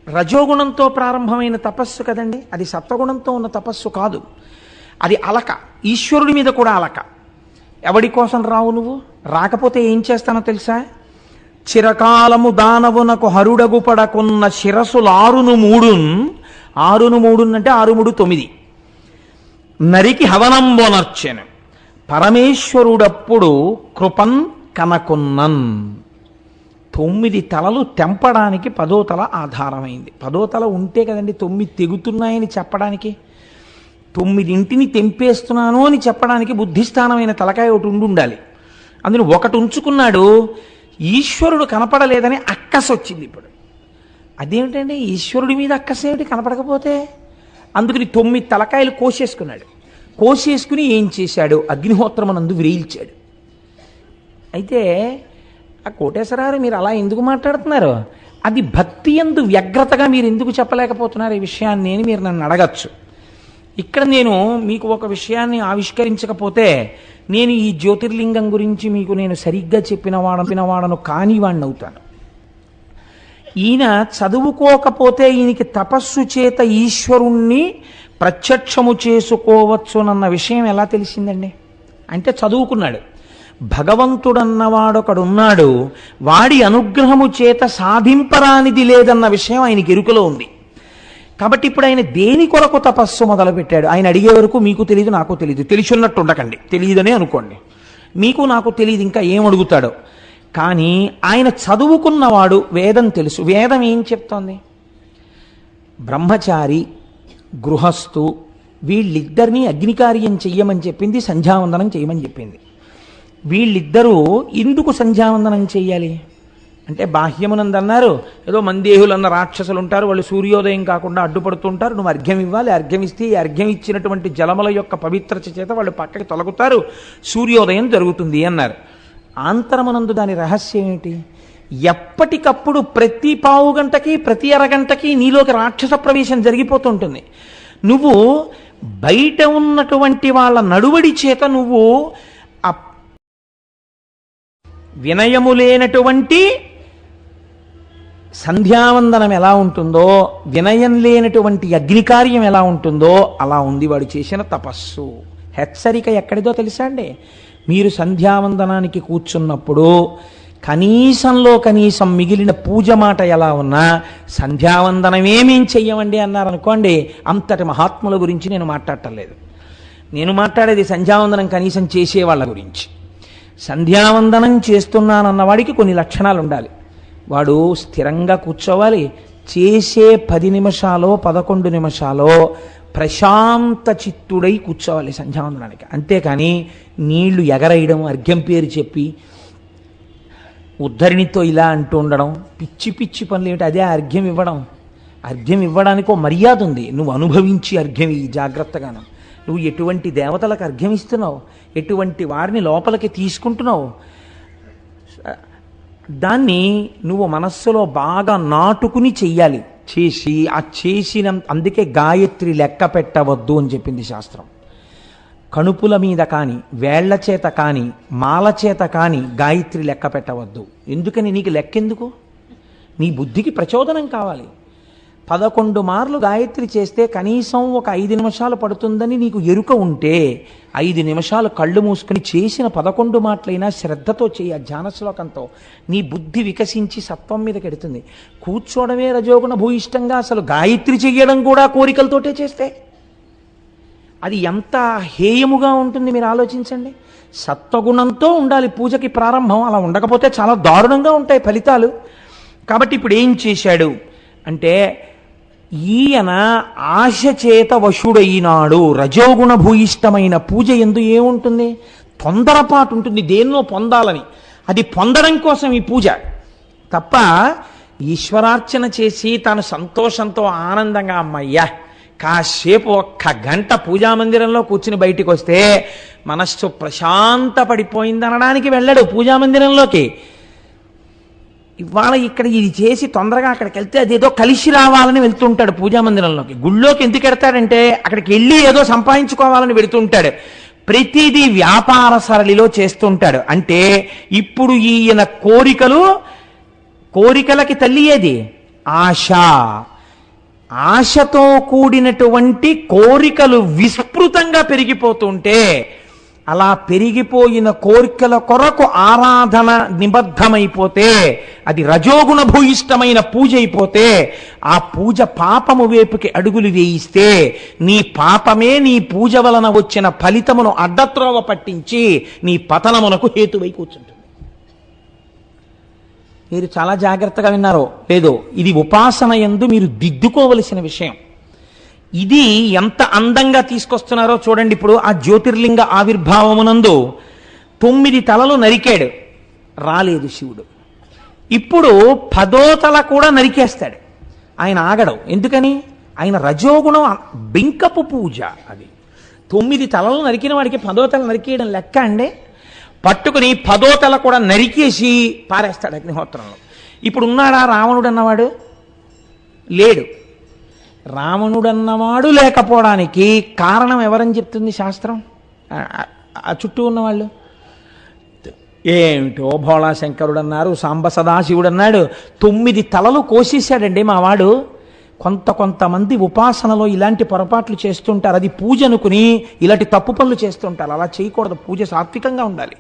రజోగుణంతో ప్రారంభమైన తపస్సు కదండి, అది సత్వగుణంతో ఉన్న తపస్సు కాదు. అది అలక, ఈశ్వరుడి మీద కూడా అలక. ఎవడి కోసం రావు నువ్వు? రాకపోతే ఏం చేస్తానో తెలుసా? చిరకాలము దానవునకు హరుడగు పడకున్న శిరసులారును మూడున్, 6 అంటే 6 3 9, నరికి హవనంబొనర్చెను. పరమేశ్వరుడప్పుడు కృపన్ కనకున్నన్. 9 తలలు తెంపడానికి 10వ తల ఆధారమైంది. 10వ తల ఉంటే కదండి 9 తెగుతున్నాయని చెప్పడానికి, 9 తెంపేస్తున్నాను అని చెప్పడానికి బుద్ధిస్థానమైన తలకాయ ఒకటి ఉండాలి. అందులో ఒకటి ఉంచుకున్నాడు. ఈశ్వరుడు కనపడలేదని అక్కసు వచ్చింది. ఇప్పుడు అదేమిటండి, ఈశ్వరుడి మీద అక్కసేమిటి కనపడకపోతే? అందుకని 9 తలకాయలు కోసేసుకున్నాడు. కోసేసుకుని ఏం చేశాడు? అగ్నిహోత్రమునందు విరేల్చాడు. అయితే ఆ కోటేశ్వరారు మీరు అలా ఎందుకు మాట్లాడుతున్నారు? అది భక్తి యందు వ్యగ్రతగా మీరు ఎందుకు చెప్పలేకపోతున్నారు ఈ విషయాన్ని అని మీరు నన్ను అడగచ్చు. ఇక్కడ నేను మీకు ఒక విషయాన్ని ఆవిష్కరించకపోతే నేను ఈ జ్యోతిర్లింగం గురించి మీకు నేను సరిగ్గా చెప్పినవాడను కాని వాడిని అవుతాను. ఈయన చదువుకోకపోతే ఈయనకి తపస్సు చేత ఈశ్వరుణ్ణి ప్రత్యక్షము చేసుకోవచ్చునన్న విషయం ఎలా తెలిసిందండి? అంటే చదువుకున్నాడు. భగవంతుడన్నవాడొకడున్నాడు, వాడి అనుగ్రహము చేత సాధింపరానిది లేదన్న విషయం ఆయనకి ఎరుకలో ఉంది. కాబట్టి ఇప్పుడు ఆయన దేని కొరకు తపస్సు మొదలుపెట్టాడు? ఆయన అడిగే వరకు మీకు తెలియదు, నాకు తెలియదు. తెలిసిన్నట్టు ఉండకండి, తెలియదనే అనుకోండి. మీకు నాకు తెలియదు ఇంకా ఏం అడుగుతాడో. కానీ ఆయన చదువుకున్నవాడు, వేదం తెలుసు. వేదం ఏం చెప్తోంది? బ్రహ్మచారి, గృహస్థు వీళ్ళిద్దరినీ అగ్నికార్యం చెయ్యమని చెప్పింది, సంధ్యావందనం చేయమని చెప్పింది. వీళ్ళిద్దరూ ఎందుకు సంధ్యావందనం చెయ్యాలి అంటే, బాహ్యమునందు అన్నారు ఏదో మందేహులు అన్న రాక్షసులు ఉంటారు, వాళ్ళు సూర్యోదయం కాకుండా అడ్డుపడుతుంటారు, నువ్వు అర్ఘ్యం ఇవ్వాలి, అర్ఘ్యం ఇస్తే ఈ అర్ఘ్యం ఇచ్చినటువంటి జలముల యొక్క పవిత్రత చేత వాళ్ళు పక్కకి తొలగుతారు, సూర్యోదయం జరుగుతుంది అన్నారు. ఆంతరమునందు దాని రహస్యం ఏమిటి? ఎప్పటికప్పుడు ప్రతి పావు గంటకి ప్రతి అరగంటకి నీలోకి రాక్షస ప్రవేశం జరిగిపోతుంటుంది. నువ్వు బయట ఉన్నటువంటి వాళ్ళ నడువడి చేత నువ్వు వినయము లేనటువంటి సంధ్యావందనం ఎలా ఉంటుందో, వినయం లేనటువంటి అగ్నికార్యం ఎలా ఉంటుందో అలా ఉంది వాడు చేసిన తపస్సు. హెచ్చరిక ఎక్కడిదో తెలుసా అండి? మీరు సంధ్యావందనానికి కూర్చున్నప్పుడు కనీసంలో కనీసం మిగిలిన పూజ మాట ఎలా ఉన్నా సంధ్యావందనమేమేం చెయ్యమండి అన్నారనుకోండి, అంతటి మహాత్ముల గురించి నేను మాట్లాడటం లేదు. నేను మాట్లాడేది సంధ్యావందనం కనీసం చేసేవాళ్ళ గురించి. సంధ్యావందనం చేస్తున్నానన్నవాడికి కొన్ని లక్షణాలు ఉండాలి. వాడు స్థిరంగా కూర్చోవాలి. చేసే 10 నిమిషాలో 11 నిమిషాలో ప్రశాంత చిత్తుడై కూర్చోవాలి సంధ్యావందనానికి. అంతేకాని నీళ్లు ఎగరేయడం, అర్ఘ్యం పేరు చెప్పి ఉద్ధరిణితో ఇలా అంటూ ఉండడం, పిచ్చి పిచ్చి పనులు ఏమిటి? అదే అర్ఘ్యం ఇవ్వడం. అర్ఘ్యం ఇవ్వడానికి ఒక మర్యాద ఉంది. నువ్వు అనుభవించి అర్ఘ్యం ఇవ్వు జాగ్రత్తగాను. నువ్వు ఎటువంటి దేవతలకు అర్ఘ్యం ఇస్తున్నావు, ఎటువంటి వారిని లోపలికి తీసుకుంటున్నావు, దాన్ని నువ్వు మనస్సులో బాగా నాటుకుని చెయ్యాలి. చేసి ఆ చేసిన, అందుకే గాయత్రి లెక్క పెట్టవద్దు అని చెప్పింది శాస్త్రం. కణుపుల మీద కానీ, వేళ్ల చేత కానీ, మాల చేత కానీ గాయత్రి లెక్క పెట్టవద్దు. ఎందుకని? నీకు లెక్కెందుకు? నీ బుద్ధికి ప్రచోదనం కావాలి. 11 మార్లు గాయత్రి చేస్తే కనీసం ఒక 5 నిమిషాలు పడుతుందని నీకు ఎరుక ఉంటే 5 నిమిషాలు కళ్ళు మూసుకుని చేసిన 11 మాటలైనా శ్రద్ధతో చేయ, ధ్యాన శ్లోకంతో నీ బుద్ధి వికసించి సత్వం మీదకి ఎడుతుంది. కూర్చోవడమే రజోగుణ భూయిష్టంగా అసలు గాయత్రి చెయ్యడం కూడా కోరికలతోటే చేస్తే అది ఎంత హేయముగా ఉంటుంది మీరు ఆలోచించండి. సత్వగుణంతో ఉండాలి పూజకి ప్రారంభం. అలా ఉండకపోతే చాలా దారుణంగా ఉంటాయి ఫలితాలు. కాబట్టి ఇప్పుడు ఏం చేశాడు అంటే, ఈయన ఆశ చేత వశుడైనాడు. రజోగుణ భూయిష్టమైన పూజ ఎందు ఏముంటుంది? తొందరపాటు ఉంటుంది, దేన్నో పొందాలని. అది పొందడం కోసం ఈ పూజ తప్ప ఈశ్వరార్చన చేసి తాను సంతోషంతో ఆనందంగా అమ్మయ్యా కాసేపు 1 గంట పూజామందిరంలో కూర్చుని బయటికి వస్తే మనస్సు ప్రశాంతపడిపోయింది అనడానికి వెళ్ళాడు పూజామందిరంలోకి. ఇవాళ ఇక్కడ ఇది చేసి తొందరగా అక్కడికి వెళ్తే అదేదో కలిసి రావాలని వెళ్తుంటాడు పూజామందిరంలోకి. గుళ్ళోకి ఎందుకు వెడతాడంటే అక్కడికి వెళ్ళి ఏదో సంపాదించుకోవాలని వెడుతుంటాడు. ప్రతిదీ వ్యాపార సరళిలో చేస్తుంటాడు. అంటే ఇప్పుడు ఈయన కోరికలకి తల్లి ఏది? ఆశ. ఆశతో కూడినటువంటి కోరికలు విస్తృతంగా పెరిగిపోతుంటే, అలా పెరిగిపోయిన కోరికల కొరకు ఆరాధన నిబద్ధమైపోతే, అది రజోగుణ భూయిష్టమైన పూజ అయిపోతే, ఆ పూజ పాపము వైపుకి అడుగులు వేయిస్తే నీ పాపమే నీ పూజ వలన వచ్చిన ఫలితమును అడ్డత్రోవ పట్టించి నీ పతనమునకు హేతువై కూర్చుంటుంది. మీరు చాలా జాగ్రత్తగా విన్నారో లేదో, ఇది ఉపాసన యందు మీరు దిద్దుకోవలసిన విషయం. ఇది ఎంత అందంగా తీసుకొస్తున్నారో చూడండి. ఇప్పుడు ఆ జ్యోతిర్లింగ ఆవిర్భావమునందు 9 తలలు నరికాడు, రాలేదు శివుడు. ఇప్పుడు 10వ తల కూడా నరికేస్తాడు, ఆయన ఆగడు. ఎందుకని? ఆయన రజోగుణం, బెంకపు పూజ అది. 9 తలలు నరికిన వాడికి 10వ తల నరికేయడం లెక్క అండి? పట్టుకుని 10వ తల కూడా నరికేసి పారేస్తాడు అగ్నిహోత్రంలో. ఇప్పుడు ఉన్నాడా రావణుడు అన్నవాడు? లేడు. రావణుడన్నవాడు లేకపోవడానికి కారణం ఎవరని చెప్తుంది శాస్త్రం? ఆ చుట్టూ ఉన్నవాళ్ళు. ఏమిటో భోళాశంకరుడు అన్నారు, సాంబ సదాశివుడు అన్నాడు. 9 తలలు కోసేశాడండి మావాడు. కొంతమంది ఉపాసనలో ఇలాంటి పొరపాట్లు చేస్తుంటారు. అది పూజ అనుకుని ఇలాంటి తప్పు పనులు చేస్తుంటారు. అలా చేయకూడదు. పూజ సాత్వికంగా ఉండాలి.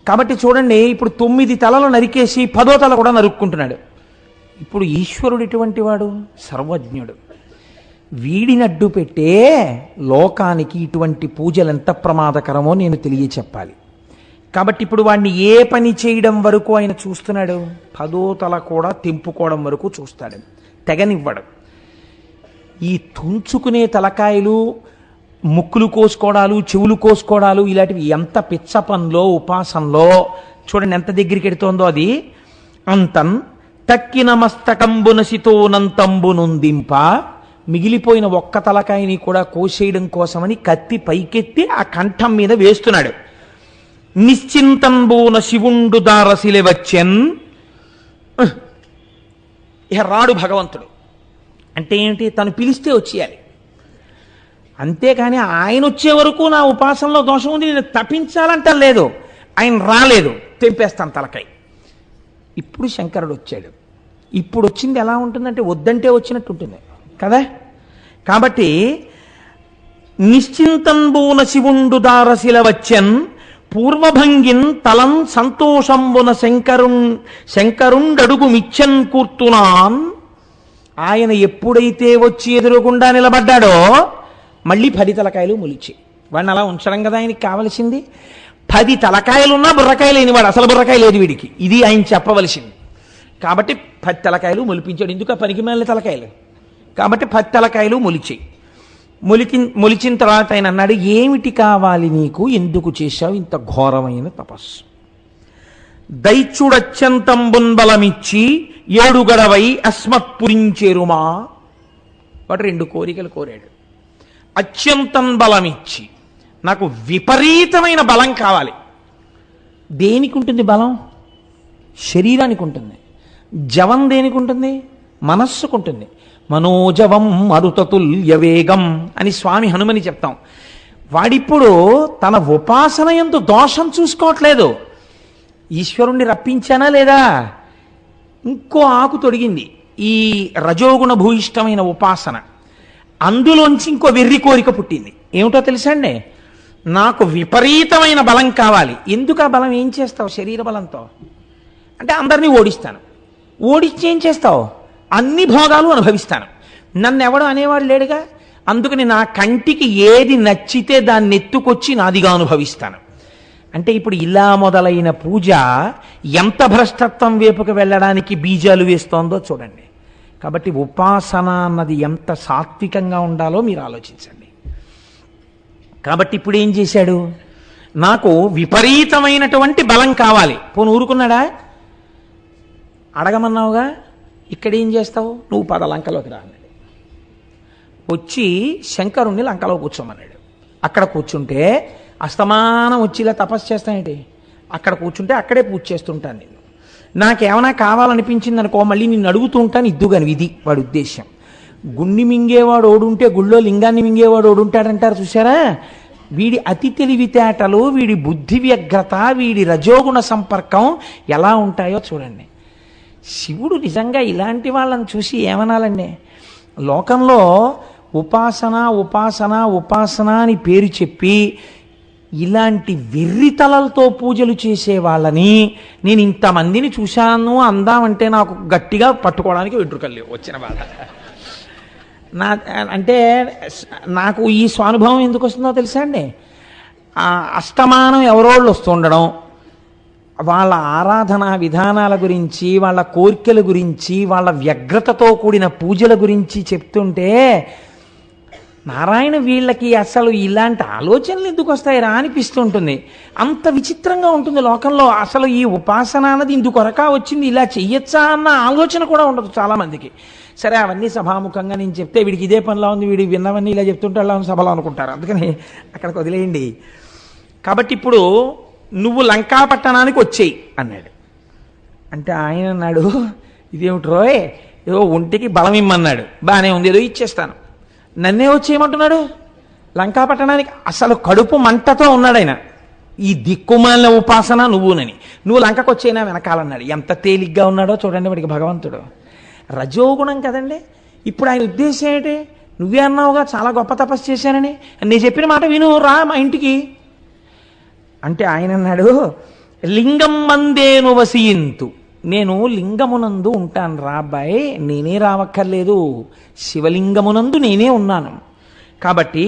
కాబట్టి చూడండి, ఇప్పుడు 9 తలలు నరికేసి 10వ తల కూడా నరుక్కుంటున్నాడు. ఇప్పుడు ఈశ్వరుడు ఎటువంటి వాడు? సర్వజ్ఞుడు. వీడినడ్డు పెట్టే లోకానికి ఇటువంటి పూజలు ఎంత ప్రమాదకరమో నేను తెలియచెప్పాలి. కాబట్టి ఇప్పుడు వాడిని ఏ పని చేయడం వరకు ఆయన చూస్తున్నాడు? 10వ తల కూడా తెంపుకోవడం వరకు చూస్తాడు, తెగనివ్వడు. ఈ తుంచుకునే తలకాయలు, ముక్కులు కోసుకోవడాలు, చెవులు కోసుకోవడాలు, ఇలాంటివి ఎంత పిచ్చ పనిలో ఉపాసనలో చూడండి ఎంత దగ్గరికి ఎడుతోందో అది. అంతం తక్కిన మస్తకంబునసితోనంతంబునుందింప, మిగిలిపోయిన ఒక్క తలకాయని కూడా కోసేయడం కోసమని కత్తి పైకెత్తి ఆ కంఠం మీద వేస్తున్నాడు. నిశ్చింతంబూన శివుండు దారసిలె వచ్చెన్. ఇహ రాడు భగవంతుడు. అంటే ఏంటి? తను పిలిస్తే వచ్చేయాలి. అంతేకాని ఆయన వచ్చే వరకు నా ఉపాసనలో దోషం ఉంది, నేను తప్పించాలంట లేదు. ఆయన రాలేదు, తెంపేస్తాను తలకాయ. ఇప్పుడు శంకరుడు వచ్చాడు. ఇప్పుడు వచ్చింది ఎలా ఉంటుందంటే వద్దంటే వచ్చినట్టు ఉంటుంది కదా. కాబట్టి నిశ్చింతంబూన శివుండు దారసిల వచ్చెన్, పూర్వభంగిన్ తలం సంతోషంబున శంకరుండడుగు మిచ్చన్ కూర్తునాన్. ఆయన ఎప్పుడైతే వచ్చి ఎదురుగుండా నిలబడ్డాడో మళ్ళీ 10 తలకాయలు మొలిచి. వాడిని అలా ఉంచడం కదా ఆయనకి కావలసింది. 10 తలకాయలున్నా బుర్రకాయ లేనివాడు, అసలు బుర్రకాయ లేదు వీడికి. ఇది ఆయన చెప్పవలసింది. కాబట్టి 10 తలకాయలు మొలిపించాడు. ఎందుకు? ఆ పనికి మేళ్ళ తలకాయలు. కాబట్టి 10 తలకాయలు మొలిచాయి. మొలిచిన తర్వాత ఆయన అన్నాడు, ఏమిటి కావాలి నీకు? ఎందుకు చేశావు ఇంత ఘోరమైన తపస్సు? దైత్యుడత్యంతంబున్ బలమిచ్చి 7 గడవై అస్మత్పురించేరుమా. వాడు 2 కోరికలు కోరాడు. అత్యంతం బలమిచ్చి, నాకు విపరీతమైన బలం కావాలి. దేనికి ఉంటుంది బలం? శరీరానికి ఉంటుంది. జవం దేనికి ఉంటుంది? మనస్సుకుంటుంది. మనోజవం మరుతతుల్య వేగం అని స్వామి హనుమని చెప్తాం. వాడిప్పుడు తన ఉపాసన యందు దోషం చూసుకోవట్లేదు. ఈశ్వరుణ్ణి రప్పించానా లేదా? ఇంకో ఆకు తొడిగింది ఈ రజోగుణ భూయిష్టమైన ఉపాసన. అందులోంచి ఇంకో వెర్రి కోరిక పుట్టింది. ఏమిటో తెలుసా అండి? నాకు విపరీతమైన బలం కావాలి. ఎందుకు ఆ బలం? ఏం చేస్తావు శరీర బలంతో? అంటే అందరినీ ఓడిస్తాను. ఓడిచ్చి ఏం చేస్తావు? అన్ని భోగాలు అనుభవిస్తాను. నన్ను ఎవడు అనేవాడు లేడుగా. అందుకని నా కంటికి ఏది నచ్చితే దాన్ని ఎత్తుకొచ్చి నాదిగా అనుభవిస్తాను. అంటే ఇప్పుడు ఇలా మొదలైన పూజ ఎంత భ్రష్టత్వం వైపుకు వెళ్ళడానికి బీజాలు వేస్తోందో చూడండి. కాబట్టి ఉపాసన అన్నది ఎంత సాత్వికంగా ఉండాలో మీరు ఆలోచించండి. కాబట్టి ఇప్పుడు ఏం చేశాడు? నాకు విపరీతమైనటువంటి బలం కావాలి. పోను ఊరుకున్నాడా? అడగమన్నావుగా, ఇక్కడేం చేస్తావు? నువ్వు 10 లంకలోకి రా అన్నాడు. వచ్చి శంకరుణ్ణి లంకలో కూర్చోమన్నాడు. అక్కడ కూర్చుంటే అస్తమానం వచ్చి ఇలా తపస్సు చేస్తానేంటి? అక్కడ కూర్చుంటే అక్కడే పూజ చేస్తుంటాను నేను. నాకేమైనా కావాలనిపించింది అనుకో, మళ్ళీ నిన్ను అడుగుతూ ఉంటాను, ఇద్దుగాను. ఇది వాడి ఉద్దేశం. గుండి మింగేవాడు ఓడుంటే గుళ్ళో లింగాన్ని మింగేవాడు ఓడుంటాడంటారు చూసారా? వీడి అతి తెలివితేటలు, వీడి బుద్ధి వ్యగ్రత, వీడి రజోగుణ సంపర్కం ఎలా ఉంటాయో చూడండి. శివుడు నిజంగా ఇలాంటి వాళ్ళని చూసి ఏమనాలండి? లోకంలో ఉపాసన ఉపాసన ఉపాసన అని పేరు చెప్పి ఇలాంటి వెర్రితలలతో పూజలు చేసే వాళ్ళని నేను ఇంతమందిని చూశాను అందామంటే నాకు గట్టిగా పట్టుకోవడానికి వెంట్రుకలు లేవు. వచ్చిన బాధ అంటే నాకు ఈ స్వానుభవం ఎందుకు వస్తుందో తెలుసా అండి? అస్తమానం ఎవరోళ్ళు వస్తుండడం, వాళ్ళ ఆరాధనా విధానాల గురించి, వాళ్ళ కోర్కెల గురించి, వాళ్ళ వ్యగ్రతతో కూడిన పూజల గురించి చెప్తుంటే నారాయణ వీళ్ళకి అసలు ఇలాంటి ఆలోచనలు ఎందుకు వస్తాయిరా అనిపిస్తుంటుంది. అంత విచిత్రంగా ఉంటుంది లోకంలో. అసలు ఈ ఉపాసన అన్నది ఇందుకొరకా వచ్చింది, ఇలా చెయ్యొచ్చా అన్న ఆలోచన కూడా ఉండదు చాలామందికి. సరే అవన్నీ సభాముఖంగా నేను చెప్తే వీడికి ఇదే పనిలా ఉంది, వీడికి విన్నవన్నీ ఇలా చెప్తుంటే అలా సభలో అనుకుంటారు, అందుకని అక్కడికి వదిలేయండి. కాబట్టి ఇప్పుడు నువ్వు లంకా పట్టణానికి వచ్చేయి అన్నాడు. అంటే ఆయన అన్నాడు, ఇదేమిటి రోయ్, ఏదో ఒంటికి బలం ఇమ్మన్నాడు, బాగానే ఉంది, ఏదో ఇచ్చేస్తాను. నన్నే వచ్చేయమంటున్నాడు లంకా పట్టణానికి. అసలు కడుపు మంటతో ఉన్నాడు ఆయన. ఈ దిక్కుమాలిన ఉపాసన నువ్వునని, నువ్వు లంకకు వచ్చేనా వెనకాలన్నాడు. ఎంత తేలిగ్గా ఉన్నాడో చూడండి వాడికి భగవంతుడు. రజోగుణం కదండి. ఇప్పుడు ఆయన ఉద్దేశం ఏంటి? నువ్వే అన్నావుగా చాలా గొప్ప తపస్సు చేశానని, నేను చెప్పిన మాట విను, రా మా ఇంటికి అంటే ఆయన అన్నాడు, లింగం మందేను వసియింతు, నేను లింగమునందు ఉంటాను రా అబ్బాయి, నేనే రావక్కర్లేదు, శివలింగమునందు నేనే ఉన్నాను. కాబట్టి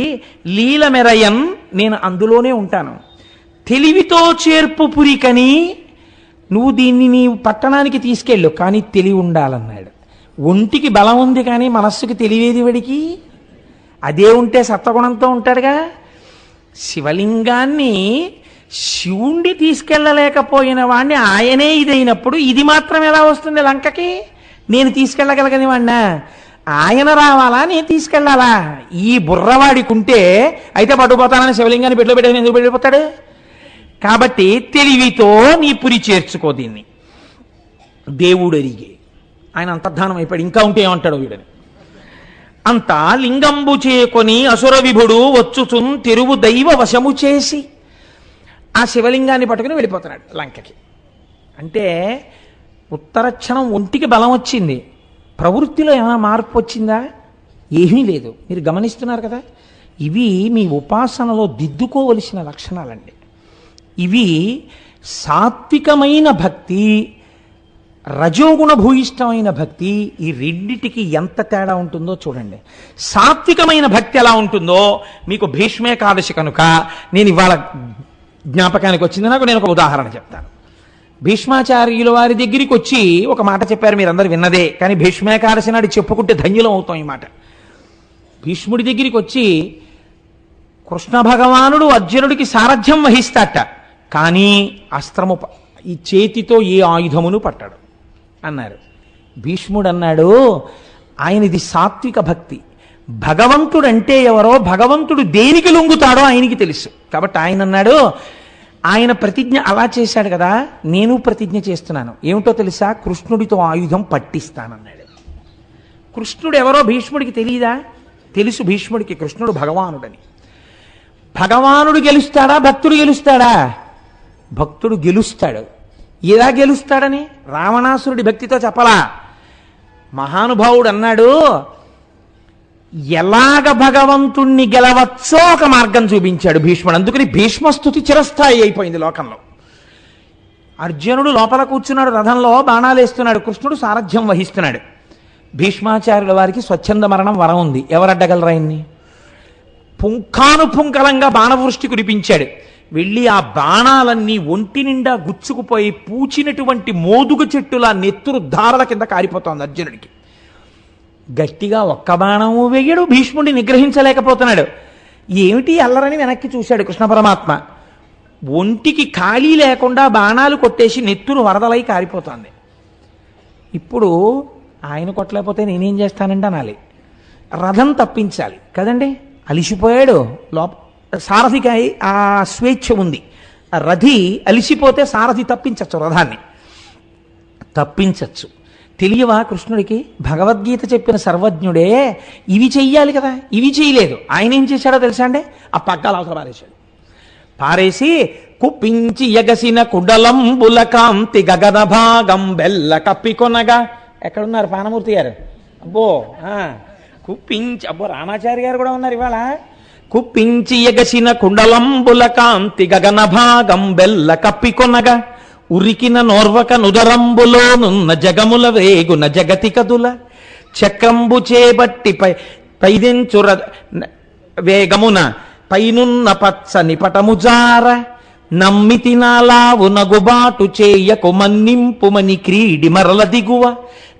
లీల మెరయన్, నేను అందులోనే ఉంటాను. తెలివితో చేర్పు పురికని, నువ్వు దీన్ని నీ పట్టణానికి తీసుకెళ్ళు, కానీ తెలివి ఉండాలన్నాడు. ఒంటికి బలం ఉంది కానీ మనస్సుకి తెలివేది వాడికి. అదే ఉంటే సత్వగుణంతో ఉంటాడుగా. శివలింగాన్ని శివుణ్ణి తీసుకెళ్ళలేకపోయిన వాడిని ఆయనే ఇదైనప్పుడు ఇది మాత్రం ఎలా వస్తుంది లంకకి? నేను తీసుకెళ్ళగలగని వాడినా? ఆయన రావాలా నేను తీసుకెళ్ళాలా? ఈ బుర్రవాడికి ఉంటే అయితే పట్టుకుపోతానని శివలింగాన్ని పెట్టులో పెట్టేసి ఎందుకు పెట్టిపోతాడు? కాబట్టి తెలివితో నీ పురి చేర్చుకో దీన్ని. దేవుడు అరిగే ఆయన అంతర్ధానం అయిపోయాడు. ఇంకా ఉంటే ఏమంటాడు వీడని. అంతా లింగంబు చేకొని అసుర విభుడు వచ్చుచున్ తెరువు దైవ వశము చేసి ఆ శివలింగాన్ని పట్టుకుని వెళ్ళిపోతున్నాడు లంకకి. అంటే ఉత్తరక్షణం ఒంటికి బలం వచ్చింది, ప్రవృత్తిలో ఏమైనా మార్పు వచ్చిందా? ఏమీ లేదు. మీరు గమనిస్తున్నారు కదా. ఇవి మీ ఉపాసనలో దిద్దుకోవలసిన లక్షణాలండి. ఇవి సాత్వికమైన భక్తి, రజోగుణ భూయిష్టమైన భక్తి, ఈ రెండిటికి ఎంత తేడా ఉంటుందో చూడండి. సాత్వికమైన భక్తి ఎలా ఉంటుందో మీకు భీష్మేకాదశి కనుక నేను ఇవాళ జ్ఞాపకానికి వచ్చింది. నేను ఒక ఉదాహరణ చెప్తాను. భీష్మాచార్యుల వారి దగ్గరికి వచ్చి ఒక మాట చెప్పారు, మీరందరూ విన్నదే, కానీ భీష్మేకాదశి నాడు చెప్పుకుంటే ధన్యులం అవుతాం. ఈ మాట భీష్ముడి దగ్గరికి వచ్చి కృష్ణ భగవానుడు అర్జునుడికి సారథ్యం వహిస్తాట, కానీ అస్త్రము ఈ చేతితో ఏ ఆయుధమును పట్టాడు అన్నారు. భీష్ముడు అన్నాడు, ఆయనది సాత్విక భక్తి. భగవంతుడంటే ఎవరో, భగవంతుడు దేనికి లొంగుతాడో ఆయనకి తెలుసు. కాబట్టి ఆయన అన్నాడు, ఆయన ప్రతిజ్ఞ అలా చేశాడు కదా, నేను ప్రతిజ్ఞ చేస్తున్నాను. ఏమిటో తెలుసా? కృష్ణుడితో ఆయుధం పట్టిస్తానన్నాడు. కృష్ణుడు ఎవరో భీష్ముడికి తెలియదా? తెలుసు భీష్ముడికి కృష్ణుడు భగవానుడని. భగవానుడు గెలుస్తాడా? భక్తుడు గెలుస్తాడా? భక్తుడు గెలుస్తాడు. ఎలా గెలుస్తాడని రావణాసురుడి భక్తితో చెప్పలా. మహానుభావుడు అన్నాడు, ఎలాగ భగవంతుణ్ణి గెలవచ్చో ఒక మార్గం చూపించాడు భీష్ముడు. అందుకని భీష్మస్తుతి చిరస్థాయి అయిపోయింది లోకంలో. అర్జునుడు లోపల కూర్చున్నాడు, రథంలో బాణాలు వేస్తున్నాడు, కృష్ణుడు సారథ్యం వహిస్తున్నాడు. భీష్మాచార్యుల వారికి స్వచ్ఛంద మరణం వరం ఉంది. ఎవరు అడ్డగలరా ఆయన్ని? పుంఖానుపుంఖలంగా బాణవృష్టి కురిపించాడు. వెళ్ళి ఆ బాణాలన్నీ ఒంటి నిండా గుచ్చుకుపోయి పూచినటువంటి మోదుగ చెట్టులా నెత్తురు ధారల కింద కారిపోతోంది అర్జునుడికి. గట్టిగా ఒక్క బాణము వేయడు, భీష్ముడిని నిగ్రహించలేకపోతున్నాడు. ఏమిటి అల్లరని వెనక్కి చూశాడు కృష్ణ పరమాత్మ. ఒంటికి ఖాళీ లేకుండా బాణాలు కొట్టేసి నెత్తురు వరదలై కారిపోతోంది. ఇప్పుడు ఆయన కొట్టలేకపోతే నేనేం చేస్తానంటే అనాలి. రథం తప్పించాలి కదండి. అలిసిపోయాడు. సారథికి ఆ స్వేచ్ఛ ఉంది. రథి అలిసిపోతే సారథి తప్పించచ్చు, రథాన్ని తప్పించచ్చు. తెలియవా కృష్ణుడికి? భగవద్గీత చెప్పిన సర్వజ్ఞుడే ఇవి చెయ్యాలి కదా, ఇవి చేయలేదు. ఆయన ఏం చేశాడో తెలుసా అండి? ఆ పగ్గాలు అవసరం పారేశాడు. పారేసి కుప్పించి ఎగసిన కుడలంబుల కాంతి గగన భాగం బెల్ల కప్పికొనగా. ఎక్కడున్నారు పానమూర్తి గారు? అబ్బో కుప్పించి, అబ్బో రామాచారి గారు కూడా ఉన్నారు ఇవాళ. కుప్పించి ఎగసిన కుండలంబుల కాంతి గగన భాగం బెల్ల కప్పికొనగా ఉరికిన నోర్వక నుదరంబులోనున్న జగముల వేగున జగతి కదుల చక్రంబు చేబట్టి పైదెంచుర వేగమున పైనున్న పచ్చని పటముజార నమ్మి నాలావు నగుబాటు చేయకు మన్నింపుమని క్రీడి మరల దిగువ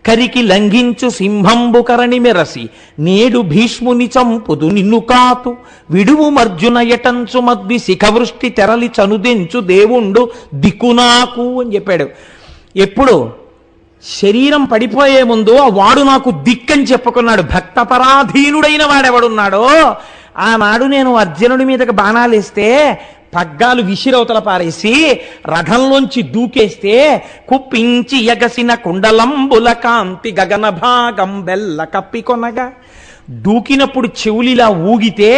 కరికి లంఘించు సింహంబు కరణి మెరసి నేడు భీష్ముని చంపుదు నిన్ను కాతు విడువు మర్జున ఎటంచు మద్వి శిఖవృష్టి తెరలి చనుదెంచు దేవుండు దిక్కునాకు అని చెప్పాడు. ఎప్పుడు శరీరం పడిపోయే ముందు ఆ వాడు నాకు దిక్కని చెప్పుకున్నాడు. భక్తపరాధీనుడైన వాడెవడున్నాడో ఆనాడు నేను అర్జునుడి మీదకి బాణాలేస్తే పగ్గాలు విసిరవతల పారేసి రథంలోంచి దూకేస్తే కుప్పించి ఎగసిన కుండలంబుల కాంతి గగన భాగం బెల్ల కప్పికొనగా దూకినప్పుడు చెవులిలా ఊగితే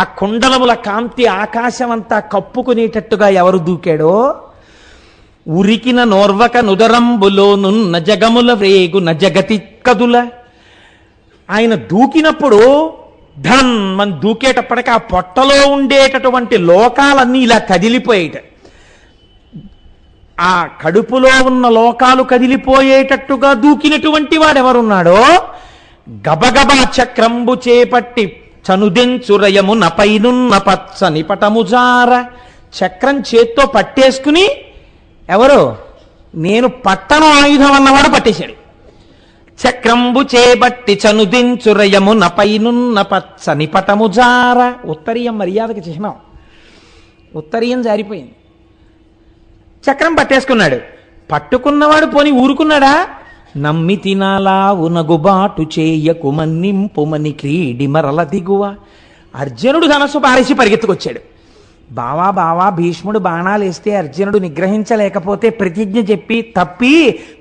ఆ కుండలముల కాంతి ఆకాశమంతా కప్పుకునేటట్టుగా ఎవరు దూకాడో ఉరికిన నోర్వక నుదరంబులోనున్న జగముల వ్రేగున జగతి కదుల ఆయన దూకినప్పుడు ధన్ మన దూకేటప్పటికి ఆ పొట్టలో ఉండేటటువంటి లోకాలన్నీ ఇలా కదిలిపోయేట, ఆ కడుపులో ఉన్న లోకాలు కదిలిపోయేటట్టుగా దూకినటువంటి వాడెవరున్నాడో గబగబా చక్రంబు చేపట్టి చనుదెంచురయము నపైనున్న పచ్చని పటముజార చక్రం చేత్తో పట్టేసుకుని ఎవరు నేను పట్టను ఆయుధం అన్నవాడు పట్టేశాడు. చక్రంబు చేబట్టి చనుదించురయము నపైనున్న పచ్చని పటముజార ఉత్తరీయం మర్యాదకి చిహ్నం. ఉత్తరీయం జారిపోయింది. చక్రం పట్టేసుకున్నాడు. పట్టుకున్నవాడు పోని ఊరుకున్నాడా? నమ్మి తినాలా ఉనగుబాటు చేయకు మన్నింపుమని క్రీడి మరల దిగువ. అర్జునుడు ధనస్సు పారేసి పరిగెత్తుకొచ్చాడు. బావా భీష్ముడు బాణాలేస్తే అర్జునుడు నిగ్రహించలేకపోతే ప్రతిజ్ఞ చెప్పి తప్పి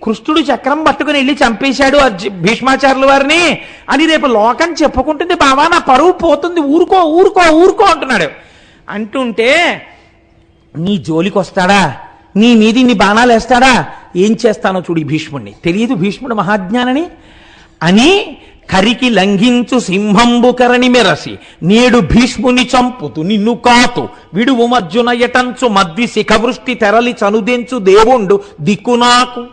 కృష్ణుడు చక్రం పట్టుకుని వెళ్ళి చంపేశాడు భీష్మాచార్యుల వారిని అని రేపు లోకం చెప్పుకుంటుంది. బావా నా పరువు పోతుంది, ఊరుకో ఊరుకో ఊరుకో అంటున్నాడు. అంటుంటే నీ జోలికి వస్తాడా, నీ మీది నీ బాణాలు వేస్తాడా, ఏం చేస్తానో చూడు భీష్ముడిని. తెలియదు భీష్ముడు మహాజ్ఞానని అని కరికి లంఘించు సింహంబు కరణి మెరసి నేడు భీష్ముని చంపుతు నిన్ను కాతు విడువు మర్జున ఎటంచు మద్వి శిఖవృష్టి తెరలి చనుదెంచు దేవుండు దిక్కునాకు.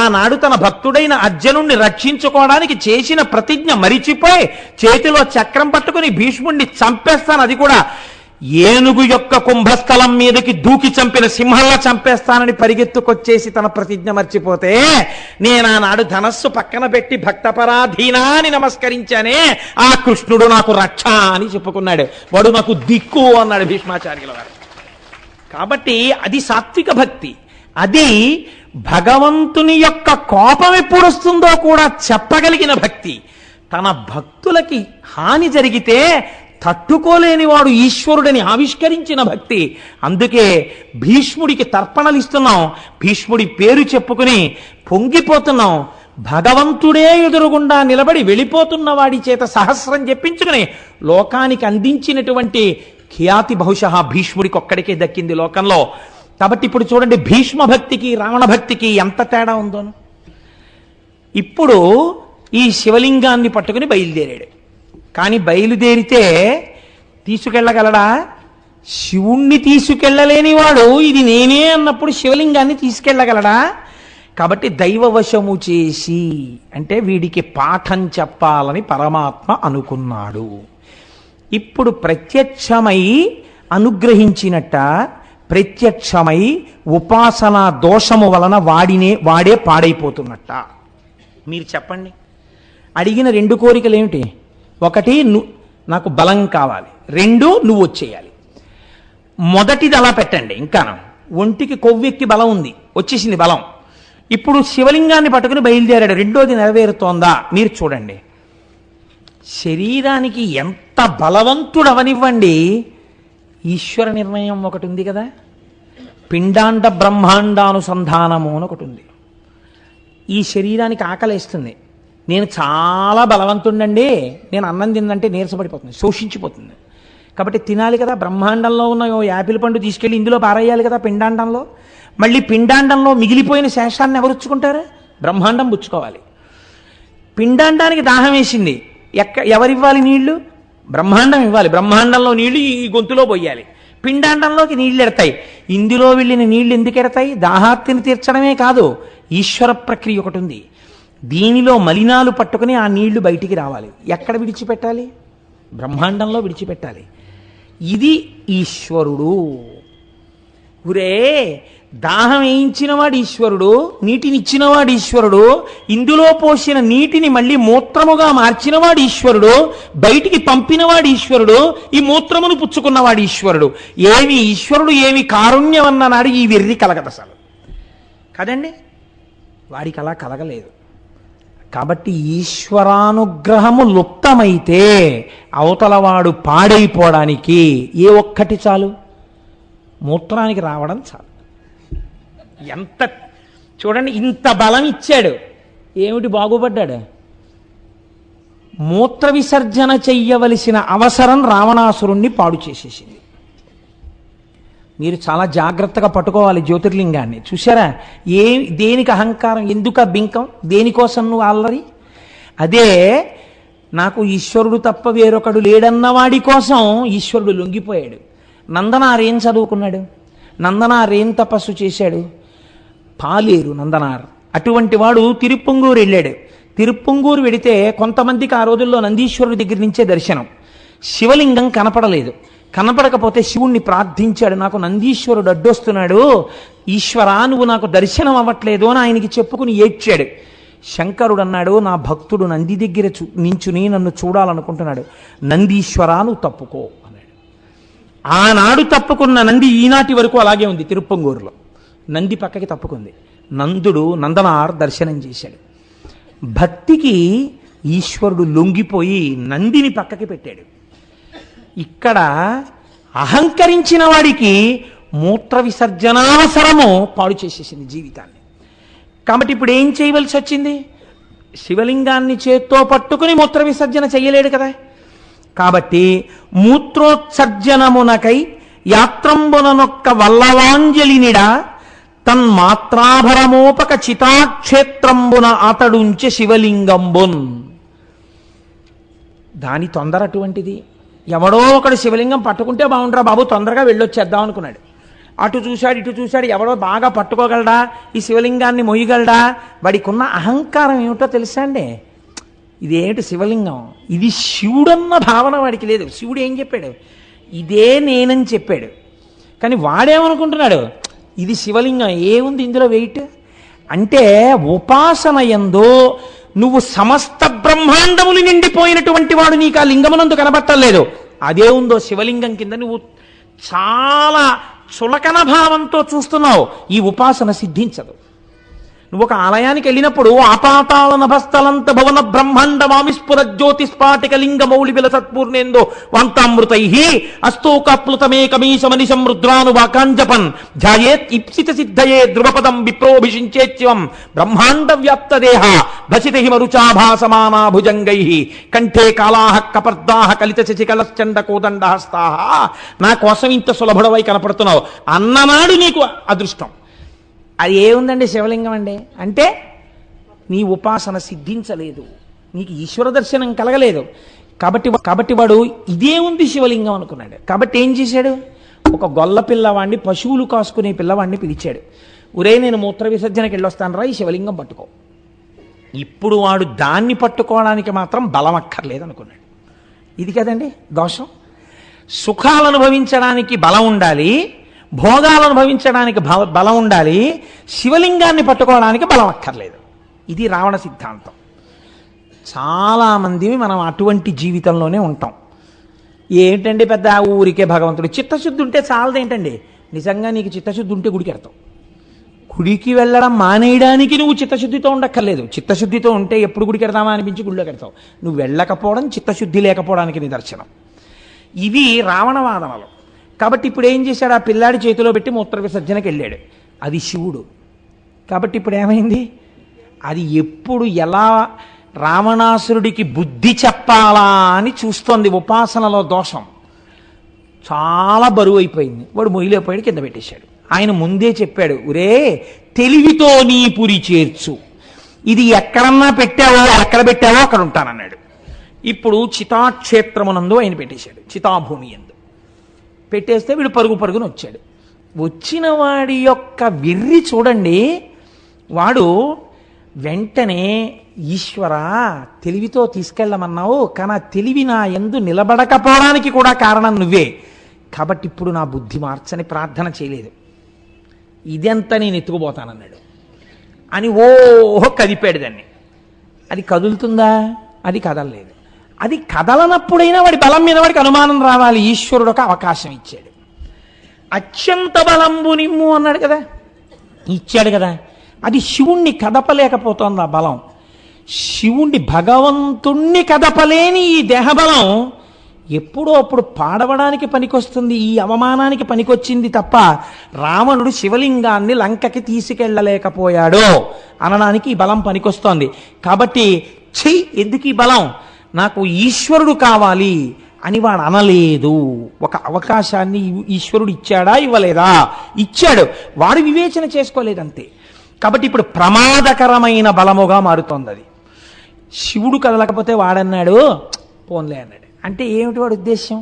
ఆనాడు తన భక్తుడైన అర్జునుణ్ణి రక్షించుకోవడానికి చేసిన ప్రతిజ్ఞ మరిచిపోయి చేతిలో చక్రం పట్టుకుని భీష్ముణ్ణి చంపేస్తాను, అది కూడా ఏనుగు యొక్క కుంభస్థలం మీదకి దూకి చంపిన సింహంలా చంపేస్తానని పరిగెత్తుకొచ్చేసి తన ప్రతిజ్ఞ మర్చిపోతే నేను ఆనాడు ధనస్సు పక్కన పెట్టి భక్తపరాధీనా అని నమస్కరించానే ఆ కృష్ణుడు నాకు రక్ష అని చెప్పుకున్నాడు. వాడు నాకు దిక్కు అన్నాడు భీష్మాచార్యుల వారు. కాబట్టి అది సాత్విక భక్తి. అది భగవంతుని యొక్క కోపం ఎప్పుడు వస్తుందో కూడా చెప్పగలిగిన భక్తి. తన భక్తులకి హాని జరిగితే తట్టుకోలేని వాడు ఈశ్వరుడిని ఆవిష్కరించిన భక్తి. అందుకే భీష్ముడికి తర్పణలు ఇస్తున్నాం, భీష్ముడి పేరు చెప్పుకుని పొంగిపోతున్నాం. భగవంతుడే ఎదురుగుండా నిలబడి వెళ్ళిపోతున్న వాడి చేత సహస్రం చెప్పించుకుని లోకానికి అందించినటువంటి ఖ్యాతి బహుశా భీష్ముడికి ఒక్కడికే దక్కింది లోకంలో. కాబట్టి ఇప్పుడు చూడండి భీష్మ భక్తికి రావణ భక్తికి ఎంత తేడా ఉందో. ఇప్పుడు ఈ శివలింగాన్ని పట్టుకుని బయలుదేరాడు. కానీ బయలుదేరితే తీసుకెళ్ళగలడా? శివుణ్ణి తీసుకెళ్ళలేని వాడు ఇది నేనే అన్నప్పుడు శివలింగాన్ని తీసుకెళ్ళగలడా? కాబట్టి దైవవశము చేసి అంటే వీడికి పాఠం చెప్పాలని పరమాత్మ అనుకున్నాడు. ఇప్పుడు ప్రత్యక్షమై అనుగ్రహించినట్ట, ప్రత్యక్షమై ఉపాసనా దోషము వలన వాడే పాడైపోతున్నట్ట. మీరు చెప్పండి. అడిగిన 2 కోరికలు ఏమిటి? ఒకటి నాకు బలం కావాలి, 2 నువ్వు వచ్చేయాలి. మొదటిది అలా పెట్టండి. ఇంకా ఒంటికి కొవ్వెక్కి బలం ఉంది, వచ్చేసింది బలం. ఇప్పుడు శివలింగాన్ని పట్టుకుని బయలుదేరాడు. రెండోది నెరవేరుతోందా? మీరు చూడండి. శరీరానికి ఎంత బలవంతుడవనివ్వండి, ఈశ్వర నిర్ణయం ఒకటి ఉంది కదా. పిండాండ బ్రహ్మాండానుసంధానము అని ఒకటి ఉంది. ఈ శరీరానికి ఆకలేస్తుంది, నేను చాలా బలవంతుండండి, నేను అన్నం తిందంటే నీరసపడిపోతుంది, శోషించిపోతుంది. కాబట్టి తినాలి కదా. బ్రహ్మాండంలో ఉన్న యాపిల్ పండు తీసుకెళ్ళి ఇందులో పారేయాలి కదా పిండాండంలో. మళ్ళీ పిండాండంలో మిగిలిపోయిన శేషాన్ని ఎవరుచ్చుకుంటారు? బ్రహ్మాండం పుచ్చుకోవాలి. పిండాండానికి దాహం వేసింది, ఎవరివ్వాలి నీళ్లు? బ్రహ్మాండం ఇవ్వాలి. బ్రహ్మాండంలో నీళ్లు ఈ గొంతులో పోయాలి, పిండాండంలోకి నీళ్లు ఎడతాయి. ఇందులో వెళ్ళిన నీళ్లు ఎందుకు ఎడతాయి? దాహార్తిని తీర్చడమే కాదు, ఈశ్వర ప్రక్రియ ఒకటి ఉంది. దీనిలో మలినాలు పట్టుకుని ఆ నీళ్లు బయటికి రావాలి. ఎక్కడ విడిచిపెట్టాలి? బ్రహ్మాండంలో విడిచిపెట్టాలి. ఇది ఈశ్వరుడు. ఒరే, దాహం వేయించినవాడు ఈశ్వరుడు, నీటినిచ్చినవాడు ఈశ్వరుడు, ఇందులో పోసిన నీటిని మళ్ళీ మూత్రముగా మార్చినవాడు ఈశ్వరుడు, బయటికి పంపినవాడు ఈశ్వరుడు, ఈ మూత్రమును పుచ్చుకున్నవాడు ఈశ్వరుడు. ఏమి ఈశ్వరుడు, ఏమి కారుణ్యం అన్ననాడు ఈ వెర్రి కలగదు అసలు కదండి. వాడికి అలా కలగలేదు. కాబట్టి ఈశ్వరానుగ్రహము లుప్తమైతే అవతలవాడు పాడైపోవడానికి ఏ ఒక్కటి చాలు, మూత్రానికి రావడం చాలు. ఎంత చూడండి, ఇంత బలం ఇచ్చాడు, ఏమిటి బాగుపడ్డాడు? మూత్ర విసర్జన చెయ్యవలసిన అవసరం రావణాసురుణ్ణి పాడు చేసేసింది. మీరు చాలా జాగ్రత్తగా పట్టుకోవాలి జ్యోతిర్లింగాన్ని. చూసారా, దేనికి అహంకారం, ఎందుక బింకం, దేనికోసం నువ్వు అల్లరి? అదే నాకు ఈశ్వరుడు తప్ప వేరొకడు లేడన్నవాడి కోసం ఈశ్వరుడు లొంగిపోయాడు. నందనారేం చదువుకున్నాడు? నందనారేం తపస్సు చేశాడు? పాలేరు నందనార్. అటువంటి వాడు తిరుప్పంగూరు వెళ్ళాడు. తిరుప్పంగూరు వెడితే కొంతమందికి ఆ రోజుల్లో నందీశ్వరుడి దగ్గర నుంచే దర్శనం. శివలింగం కనపడలేదు. కనపడకపోతే శివుణ్ణి ప్రార్థించాడు, నాకు నందీశ్వరుడు అడ్డొస్తున్నాడు, ఈశ్వరా నువ్వు నాకు దర్శనం అవ్వట్లేదు అని ఆయనకి చెప్పుకుని ఏడ్చాడు. శంకరుడు అన్నాడు, నా భక్తుడు నంది దగ్గర నించుని నన్ను చూడాలనుకుంటున్నాడు, నందీశ్వరా నువ్వు తప్పుకో అన్నాడు. ఆనాడు తప్పుకున్న నంది ఈనాటి వరకు అలాగే ఉంది. తిరుప్పంగూరులో నంది పక్కకి తప్పుకుంది. నందుడు నందనార్ దర్శనం చేశాడు. భక్తికి ఈశ్వరుడు లొంగిపోయి నందిని పక్కకి పెట్టాడు. ఇక్కడ అహంకరించిన వాడికి మూత్ర విసర్జనావసరము పాడు చేసేసింది జీవితాన్ని. కాబట్టి ఇప్పుడు ఏం చేయవలసి వచ్చింది? శివలింగాన్ని చేత్తో పట్టుకుని మూత్ర విసర్జన చెయ్యలేడు కదా. కాబట్టి మూత్రోత్సర్జనమునకై యాత్రంబుననొక్క వల్లవాంజలినిడ తన్మాత్రాభరమోపక చితాక్షేత్రంబున అతడుంచె శివలింగంబున్. దాని తొందర అటువంటిది. ఎవడో ఒకడు శివలింగం పట్టుకుంటే బాగుంటారా బాబు, తొందరగా వెళ్ళొచ్చేద్దాం అనుకున్నాడు. అటు చూశాడు, ఇటు చూశాడు, ఎవడో బాగా పట్టుకోగలడా, ఈ శివలింగాన్ని మొయ్యగలడా? వాడికి ఉన్న అహంకారం ఏమిటో తెలుసా అండి? ఇదేమిటి శివలింగం, ఇది శివుడన్న భావన వాడికి లేదు. శివుడు ఏం చెప్పాడు? ఇదే నేనని చెప్పాడు. కానీ వాడేమనుకుంటున్నాడు? ఇది శివలింగం, ఏముంది ఇందులో వెయిట్ అంటే? ఉపాసన యందు నువ్వు సమస్త బ్రహ్మాండములు నిండిపోయినటువంటి వాడు నీకు ఆ లింగమునందు కనబట్టలేదు. అదే ఉందో శివలింగం కింద నువ్వు చాలా చులకన భావంతో చూస్తున్నావు. ఈ ఉపాసన సిద్ధించదు. నువ్వు ఒక ఆలయానికి వెళ్ళినప్పుడు ఆపాతాళ నభస్థలంత భవన బ్రహ్మాండ మామిస్ఫుర జ్యోతిస్పాటిక లింగ మౌళి విల సత్పూర్ణేందో వాంతామృతై అస్తోకప్లుతమేకమీశమనిశం రుద్రానువాకాంజపన్ ధ్యాయేత్ ఇప్సిత సిద్ధయే ధ్రువపదం విప్రోభిషించేత్యం బ్రహ్మాండ వ్యాప్త దేహ భసిత హిమరుచాభాసమానా భుజంగై కంఠే కాళాహ కపర్దాహ కలిత శశికలశ్చండ కోదండ హస్తాహ. నా కోసం ఇంత సులభుడవై కనపడుతున్నావు అన్ననాడు నీకు అదృష్టం. అది ఏముందండి శివలింగం అండి అంటే? నీ ఉపాసన సిద్ధించలేదు, నీకు ఈశ్వర దర్శనం కలగలేదు. కాబట్టి వాడు ఇదే ఉంది శివలింగం అనుకున్నాడు. కాబట్టి ఏం చేశాడు? ఒక గొల్ల పిల్లవాడిని, పశువులు కాసుకునే పిల్లవాడిని పిలిచాడు. ఒరే, నేను మూత్ర విసర్జనకి వెళ్ళొస్తాను రా, ఈ శివలింగం పట్టుకో. ఇప్పుడు వాడు దాన్ని పట్టుకోవడానికి మాత్రం బలం అక్కర్లేదు అనుకున్నాడు. ఇది కదండి దోషం. సుఖాలు అనుభవించడానికి బలం ఉండాలి, భోగాలను అనుభవించడానికి బలం ఉండాలి, శివలింగాన్ని పట్టుకోవడానికి బలం అక్కర్లేదు. ఇది రావణ సిద్ధాంతం. చాలామంది మనం అటువంటి జీవితంలోనే ఉంటాం. ఏంటండి పెద్ద ఊరికే భగవంతుడు, చిత్తశుద్ధి ఉంటే చాలదేంటండి? నిజంగా నీకు చిత్తశుద్ధి ఉంటే గుడికి వెళ్తావు. గుడికి వెళ్ళడం మానేయడానికి నువ్వు చిత్తశుద్ధితో ఉండక్కర్లేదు. చిత్తశుద్ధితో ఉంటే ఎప్పుడు గుడికి వెళ్దామా అనిపించి గుడిలోకి వెళ్తావు. నువ్వు వెళ్ళకపోవడం చిత్తశుద్ధి లేకపోవడానికి నిదర్శనం. ఇవి రావణవాదనలు. కాబట్టి ఇప్పుడు ఏం చేశాడు? ఆ పిల్లాడి చేతిలో పెట్టి మూత్ర విసర్జనకి వెళ్ళాడు. అది శివుడు. కాబట్టి ఇప్పుడు ఏమైంది? అది ఎప్పుడు ఎలా రావణాసురుడికి బుద్ధి చెప్పాలా అని చూస్తోంది. ఉపాసనలో దోషం చాలా బరువు అయిపోయింది. వాడు మొయ్యలేకపోయాడు, కింద పెట్టేశాడు. ఆయన ముందే చెప్పాడు, ఒరే తెలివితో నీ పురి చేర్చు, ఇది ఎక్కడన్నా పెట్టావో ఎక్కడ పెట్టావో అక్కడ ఉంటానన్నాడు. ఇప్పుడు చితాక్షేత్రమునందు ఆయన పెట్టేశాడు. చితాభూమి ఎందు పెట్టేస్తే వీడు పరుగున వచ్చాడు. వచ్చిన వాడి యొక్క వెర్రి చూడండి. వాడు వెంటనే, ఈశ్వరా తెలివితో తీసుకెళ్ళమన్నావు, కానీ ఆ తెలివి నా యందు నిలబడకపోవడానికి కూడా కారణం నువ్వే. కాబట్టి ఇప్పుడు నా బుద్ధి మార్చని ప్రార్థన చేయలేదు. ఇదెంత నేను ఎత్తుకుపోతానన్నాడు అని ఓహో కదిపాడు దాన్ని. అది కదులుతుందా? అది కదలలేదు. అది కదలనప్పుడైనా వాడి బలం మీద వాడికి అనుమానం రావాలి. ఈశ్వరుడు ఒక అవకాశం ఇచ్చాడు. అత్యంత బలంబు నిమ్ము అన్నాడు కదా, ఇచ్చాడు కదా. అది శివుణ్ణి కదపలేకపోతోంది ఆ బలం. శివుణ్ణి భగవంతుణ్ణి కదపలేని ఈ దేహబలం ఎప్పుడో అప్పుడు పాడవడానికి పనికొస్తుంది, ఈ అవమానానికి పనికొచ్చింది తప్ప రావణుడు శివలింగాన్ని లంకకి తీసుకెళ్ళలేకపోయాడు అనడానికి ఈ బలం పనికొస్తోంది. కాబట్టి ఎందుకు ఈ బలం, నాకు ఈశ్వరుడు కావాలి అని వాడు అనలేదు. ఒక అవకాశాన్ని ఈశ్వరుడు ఇచ్చాడా ఇవ్వలేదా? ఇచ్చాడు, వాడు వివేచన చేసుకోలేదంతే. కాబట్టి ఇప్పుడు ప్రమాదకరమైన బలముగా మారుతోంది అది. శివుడు కదలకపోతే వాడన్నాడు పోన్లే అన్నాడు. అంటే ఏమిటి వాడి ఉద్దేశం?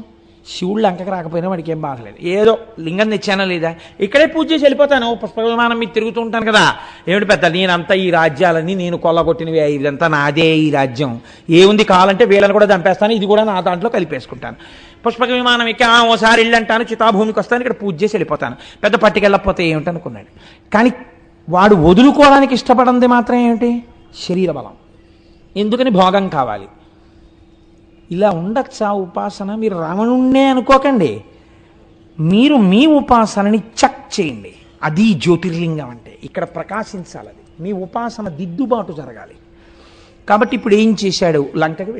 శివుడు లంకకు రాకపోయినా వాడికి ఏం బాగలేదు, ఏదో లింగం తెచ్చానా లేదా, ఇక్కడే పూజ చేసి వెళ్ళిపోతాను, పుష్ప విమానం మీద తిరుగుతూ ఉంటాను కదా, ఏమిటి పెద్ద నేనంతా ఈ రాజ్యాలన్నీ నేను కొల్లగొట్టినవి, ఇదంతా నాదే ఈ రాజ్యం, ఏముంది కావాలంటే వీళ్ళని కూడా చంపేస్తాను, ఇది కూడా నా దాంట్లో కలిపేసుకుంటాను, పుష్పక విమానం ఎక్కి ఓసారి ఇళ్ళంటాను, చితాభూమికి వస్తాను, ఇక్కడ పూజ చేసి వెళ్ళిపోతాను, పెద్ద పట్టుకెళ్ళకపోతే ఏమిటనుకున్నాడు. కానీ వాడు వదులుకోవడానికి ఇష్టపడింది మాత్రం ఏమిటి? శరీర బలం. ఎందుకని? భోగం కావాలి. ఇలా ఉండొచ్చా ఉపాసన? మీరు రావణుణ్ణే అనుకోకండి, మీరు మీ ఉపాసనని చెక్ చేయండి. అది జ్యోతిర్లింగం అంటే, ఇక్కడ ప్రకాశించాలి. అది మీ ఉపాసన దిద్దుబాటు జరగాలి. కాబట్టి ఇప్పుడు ఏం చేశాడు? లంకకి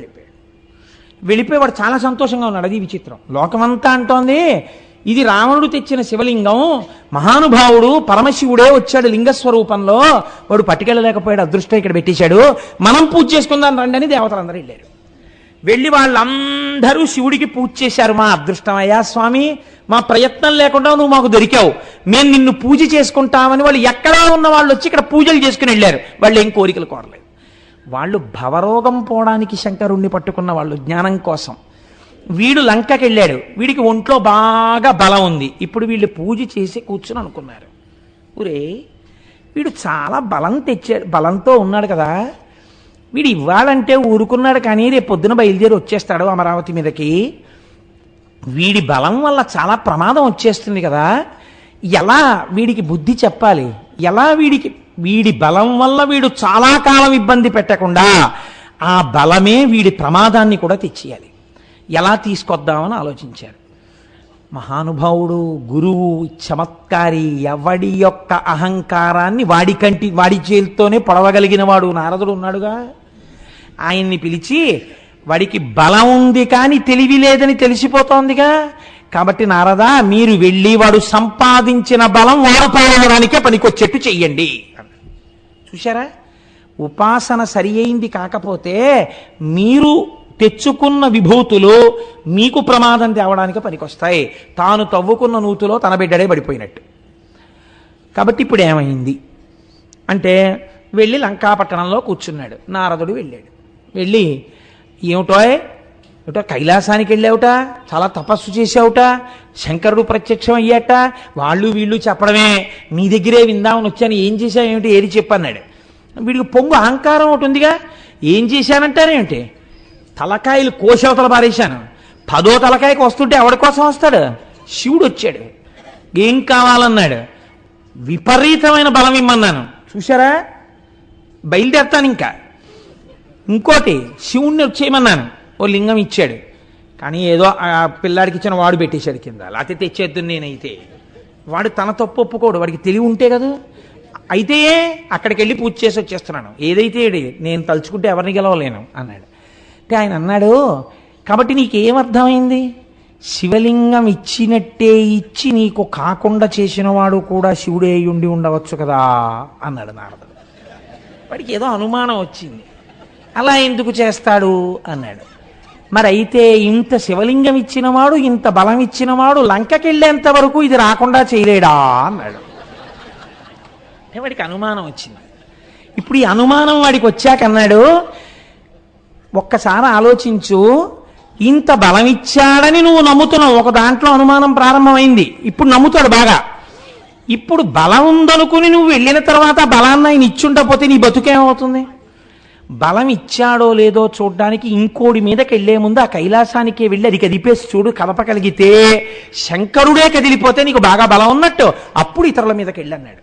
వెళ్ళిపోయి వాడు చాలా సంతోషంగా ఉన్నాడు. అది విచిత్రం. లోకమంతా అంటోంది ఇది రావణుడు తెచ్చిన శివలింగం, మహానుభావుడు పరమశివుడే వచ్చాడు లింగస్వరూపంలో, వాడు పట్టుకెళ్ళలేకపోయాడు, అదృష్టం ఇక్కడ పెట్టేశాడు, మనం పూజ చేసుకుందాం రండి అని దేవతలందరూ వెళ్ళారు. వెళ్ళి వాళ్ళందరూ శివుడికి పూజ చేశారు. మా అదృష్టమయ్యా స్వామి, మా ప్రయత్నం లేకుండా నువ్వు మాకు దొరికావు, మేము నిన్ను పూజ చేసుకుంటామని వాళ్ళు ఎక్కడా ఉన్న వాళ్ళు వచ్చి ఇక్కడ పూజలు చేసుకుని వెళ్ళారు. వాళ్ళు ఏం కోరికలు కోరలేదు. వాళ్ళు భవరోగం పోవడానికి శంకరుణ్ణి పట్టుకున్న వాళ్ళు, జ్ఞానం కోసం. వీడు లంకకి వెళ్ళాడు, వీడికి ఒంట్లో బాగా బలం ఉంది. ఇప్పుడు వీళ్ళు పూజ చేసి కూర్చుని అనుకున్నారు, ఊరే వీడు చాలా బలం తెచ్చాడు, బలంతో ఉన్నాడు కదా, వీడు ఇవ్వాలంటే ఊరుకున్నాడు, కానీ రేపు పొద్దున బయలుదేరి వచ్చేస్తాడు అమరావతి మీదకి, వీడి బలం వల్ల చాలా ప్రమాదం వచ్చేస్తుంది కదా, ఎలా వీడికి బుద్ధి చెప్పాలి, ఎలా వీడి బలం వల్ల వీడు చాలా కాలం ఇబ్బంది పెట్టకుండా ఆ బలమే వీడి ప్రమాదాన్ని కూడా తెచ్చేయాలి, ఎలా తీసుకొద్దామని ఆలోచించారు. మహానుభావుడు, గురువు, చమత్కారి, ఎవడి యొక్క అహంకారాన్ని వాడి చేతితోనే పొడవగలిగిన వాడు నారదుడు ఉన్నాడుగా, ఆయన్ని పిలిచి, వాడికి బలం ఉంది కానీ తెలివి లేదని తెలిసిపోతోందిగా, కాబట్టి నారదా మీరు వెళ్ళి వాడు సంపాదించిన బలం వాడపాలడానికే పనికొచ్చేట్టు చెయ్యండి. చూశారా, ఉపాసన సరి అయింది కాకపోతే మీరు తెచ్చుకున్న విభూతులు మీకు ప్రమాదం తేవడానికి పనికొస్తాయి. తాను తవ్వుకున్న నూతులో తన బిడ్డడే పడిపోయినట్టు. కాబట్టి ఇప్పుడు ఏమైంది అంటే, వెళ్ళి లంకాపట్టణంలో కూర్చున్నాడు. నారదుడు వెళ్ళి ఏమిటో కైలాసానికి వెళ్ళావుట, చాలా తపస్సు చేసావుట, శంకరుడు ప్రత్యక్షం అయ్యాట, వాళ్ళు వీళ్ళు చెప్పడమే, నీ దగ్గరే విందామని వచ్చాను, ఏం చేశావు ఏమిటి, ఏది చెప్పన్నాడు. వీడికి పొంగు అహంకారం ఒకటి ఉందిగా, ఏం చేశానంటారేమిటి, తలకాయలు కోశవతల పారేశాను, 10వ తలకాయకి వస్తుంటే ఎవడి కోసం వస్తాడు, శివుడు వచ్చాడు, ఏం కావాలన్నాడు, విపరీతమైన బలం ఇమ్మన్నాను, చూసారా బయలుదేరుతాను, ఇంకోటి శివుణ్ణి వచ్చేయమన్నాను, ఓ లింగం ఇచ్చాడు, కానీ ఏదో ఆ పిల్లాడికి ఇచ్చిన వాడు పెట్టేశాడు కింద, లేకపోతే తెచ్చేద్దు నేనైతే, వాడు తన తప్పు ఒప్పుకోడు, వాడికి తెలివి ఉంటే కదా, అయితే అక్కడికి వెళ్ళి పూజ చేసి వచ్చేస్తున్నాను, ఏదైతే నేను తలుచుకుంటే ఎవరిని గెలవలేను అన్నాడు. అంటే ఆయన అన్నాడు, కాబట్టి నీకేమర్థమైంది, శివలింగం ఇచ్చినట్టే ఇచ్చి నీకు కాకుండా చేసిన వాడు కూడా శివుడే ఉండి ఉండవచ్చు కదా అన్నాడు నారదుడు. వాడికి ఏదో అనుమానం వచ్చింది, అలా ఎందుకు చేస్తాడు అన్నాడు. మరి అయితే ఇంత శివలింగం ఇచ్చినవాడు, ఇంత బలం ఇచ్చినవాడు లంకకి వెళ్ళేంత వరకు ఇది రాకుండా చేయలేడా అన్నాడు. అంటే వాడికి అనుమానం వచ్చింది. ఇప్పుడు ఈ అనుమానం వాడికి వచ్చాక అన్నాడు, ఒక్కసారి ఆలోచించు, ఇంత బలం ఇచ్చాడని నువ్వు నమ్ముతున్నావు, ఒక దాంట్లో అనుమానం ప్రారంభమైంది, ఇప్పుడు నమ్ముతాడు బాగా. ఇప్పుడు బలం ఉందనుకుని నువ్వు వెళ్ళిన తర్వాత బలాన్ని ఆయన ఇచ్చుండకపోతే నీ బతుకేమవుతుంది? బలం ఇచ్చాడో లేదో చూడ్డానికి ఇంకోడి మీదకి వెళ్లే ముందు ఆ కైలాసానికే వెళ్ళి అది కదిపేసి చూడు, కదపగలిగితే శంకరుడే కదిలిపోతే నీకు బాగా బలం ఉన్నట్టు, అప్పుడు ఇతరుల మీదకి వెళ్ళి అన్నాడు.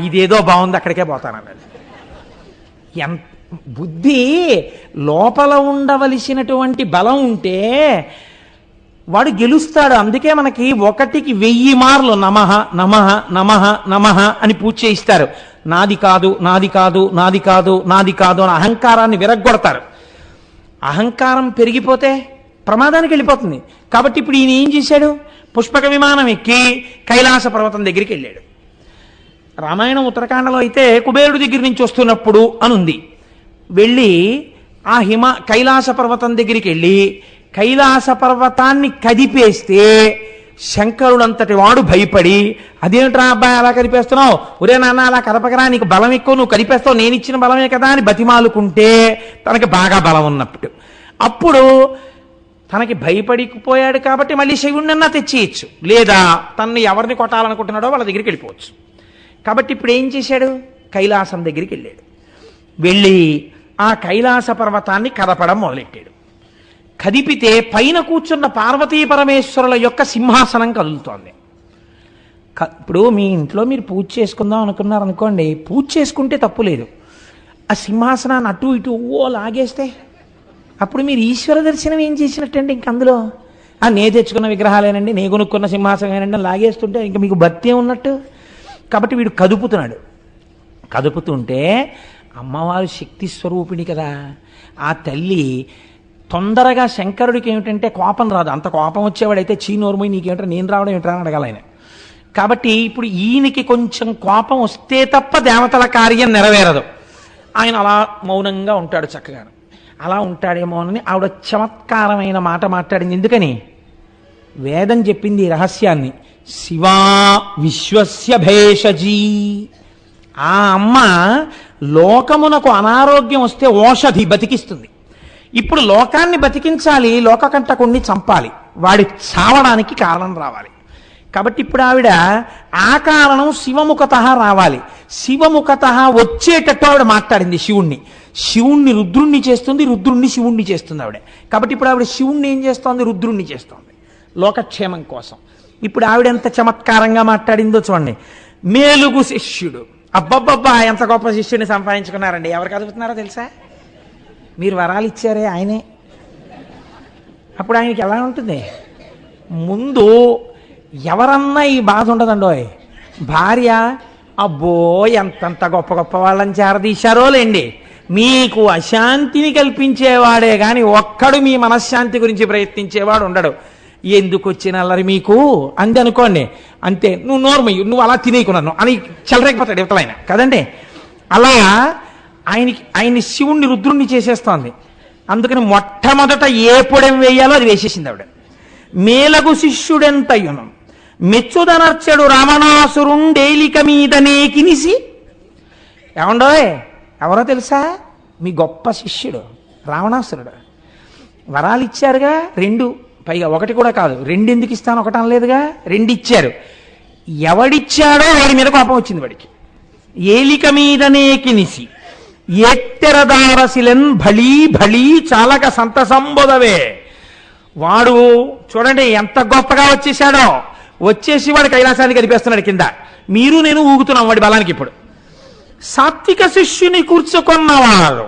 ఇదేదో బాగుంది, అక్కడికే పోతానన్నాడు. ఎంత బుద్ధి లోపల ఉండవలసినటువంటి బలం ఉంటే వాడు గెలుస్తాడు. అందుకే మనకి 1,000 మార్లు నమః నమః నమః నమః అని పూజ చేయిస్తారు. నాది కాదు, నాది కాదు, నాది కాదు, నాది కాదు అని అహంకారాన్ని విరగ్గొడతారు. అహంకారం పెరిగిపోతే ప్రమాదానికి వెళ్ళిపోతుంది. కాబట్టి ఇప్పుడు ఈయన ఏం చేశాడు? పుష్పక విమానం ఎక్కి కైలాస పర్వతం దగ్గరికి వెళ్ళాడు. రామాయణం ఉత్తరకాండలో అయితే కుబేరుడి దగ్గర నుంచి వస్తున్నప్పుడు అనుంది. వెళ్ళి ఆ కైలాస పర్వతం దగ్గరికి వెళ్ళి కైలాస పర్వతాన్ని కదిపేస్తే శంకరుడంతటి వాడు భయపడి, అదేమిట్రా అబ్బాయి అలా కదిపేస్తున్నావు, ఒరే నాన్న అలా కదపకరా, నీకు బలం ఎక్కువ, నువ్వు కదిపేస్తావు, నేను ఇచ్చిన బలమే కదా అని బతిమాలుకుంటే తనకి బాగా బలం ఉన్నప్పుడు, అప్పుడు తనకి భయపడిపోయాడు కాబట్టి మళ్ళీ శివుణ్ణన్నా తెచ్చేయచ్చు, లేదా తనని ఎవరిని కొట్టాలనుకుంటున్నాడో వాళ్ళ దగ్గరికి వెళ్ళిపోవచ్చు. కాబట్టి ఇప్పుడు ఏం చేశాడు? కైలాసం దగ్గరికి వెళ్ళాడు. వెళ్ళి ఆ కైలాస పర్వతాన్ని కదపడం మొదలెట్టాడు. కదిపితే పైన కూర్చున్న పార్వతీ పరమేశ్వరుల యొక్క సింహాసనం కదులుతోంది. ఇప్పుడు మీ ఇంట్లో మీరు పూజ చేసుకుందాం అనుకున్నారనుకోండి, పూజ చేసుకుంటే తప్పు లేదు. ఆ సింహాసనాన్ని అటు ఇటు లాగేస్తే అప్పుడు మీరు ఈశ్వర దర్శనం ఏం చేసినట్టండి? ఇంక అందులో నే తెచ్చుకున్న విగ్రహాలేనండి, నే కొనుక్కున్న సింహాసనమేనండి లాగేస్తుంటే ఇంక మీకు భక్తి ఉన్నట్టు. కాబట్టి వీడు కదుపుతున్నాడు. కదుపుతుంటే అమ్మవారు శక్తి స్వరూపిణి కదా, ఆ తల్లి తొందరగా శంకరుడికి ఏమిటంటే కోపం రాదు. అంత కోపం వచ్చేవాడైతే చీనోర్మోయి నీకేమిటో నేను రావడం ఏమిటా అని అడగాలి ఆయన. కాబట్టి ఇప్పుడు ఈయనకి కొంచెం కోపం వస్తే తప్ప దేవతల కార్యం నెరవేరదు. ఆయన అలా మౌనంగా ఉంటాడు, చక్కగా అలా ఉంటాడేమోనని ఆవిడ చమత్కారమైన మాట మాట్లాడింది. ఎందుకని? వేదం చెప్పింది రహస్యాన్ని. శివా విశ్వస్య భేషజీ. ఆ అమ్మ లోకమునకు అనారోగ్యం వస్తే ఓషధి బతికిస్తుంది. ఇప్పుడు లోకాన్ని బతికించాలి, లోకకంటకుణ్ణి చంపాలి, వాడి చావడానికి కారణం రావాలి. కాబట్టి ఇప్పుడు ఆవిడ ఆ కారణం శివముఖత రావాలి. శివముఖత వచ్చేటట్టు ఆవిడ మాట్లాడింది శివుణ్ణి. శివుణ్ణి రుద్రుణ్ణి చేస్తుంది, రుద్రుణ్ణి శివుణ్ణి చేస్తుంది ఆవిడ. కాబట్టి ఇప్పుడు ఆవిడ శివుణ్ణి ఏం చేస్తోంది? రుద్రుణ్ణి చేస్తోంది లోకక్షేమం కోసం. ఇప్పుడు ఆవిడ ఎంత చమత్కారంగా మాట్లాడిందో చూడండి. మేలుగు శిష్యుడు. అబ్బబ్బబ్బా ఎంత గొప్ప శిష్యుడిని సంపాదించుకున్నారండి. ఎవరు కదుపుతున్నారో తెలుసా? మీరు వరాలు ఇచ్చారే ఆయనే. అప్పుడు ఆయనకి ఎలా ఉంటుంది? ముందు ఎవరన్నా ఈ బాధ ఉండదండోయ్. భార్య అబ్బో ఎంతంత గొప్ప గొప్ప వాళ్ళని చేరదీశారో లేండి, మీకు అశాంతిని కల్పించేవాడే కానీ ఒక్కడు మీ మనశ్శాంతి గురించి ప్రయత్నించేవాడు ఉండడు. ఎందుకు వచ్చిన అల్లరి మీకు అంది అనుకోండి, అంతే, నువ్వు నోర్మయ్యు, నువ్వు అలా తినేకున్నాను అని చెలరేకపోతాడు యువతలైన కదండి. అలా ఆయన్ని శివుణ్ణి రుద్రుణ్ణి చేసేస్తోంది. అందుకని మొట్టమొదట ఏ పొడెం వేయాలో అది వేసేసింది ఆవిడ. మేలగు శిష్యుడెంతయును మెచ్చుదనర్చడు రావణాసురుండేలిక మీదనే కినిసి. ఏమండోయ్ ఎవరో తెలుసా? మీ గొప్ప శిష్యుడు రావణాసురుడు. వరాలు ఇచ్చారుగా 2, పైగా 1 కూడా కాదు, 2 ఎందుకు ఇస్తాను, 1 అనలేదుగా, 2 ఇచ్చారు. ఎవడిచ్చాడో వాడి మీద కోపం వచ్చింది వాడికి. ఏలిక మీదనే కినిసి ఎత్తెరదారసిలెన్ భళీ భళీ చాలక సంతసంబోధవే. వాడు చూడండి ఎంత గొప్పగా వచ్చేసాడో, వచ్చేసి వాడు కైలాసానికి కనిపిస్తున్నాడు కింద. మీరు నేను ఊగుతున్నాం వాడి బలానికి. ఇప్పుడు సాత్విక శిష్యుని కూర్చుకున్నవాడు.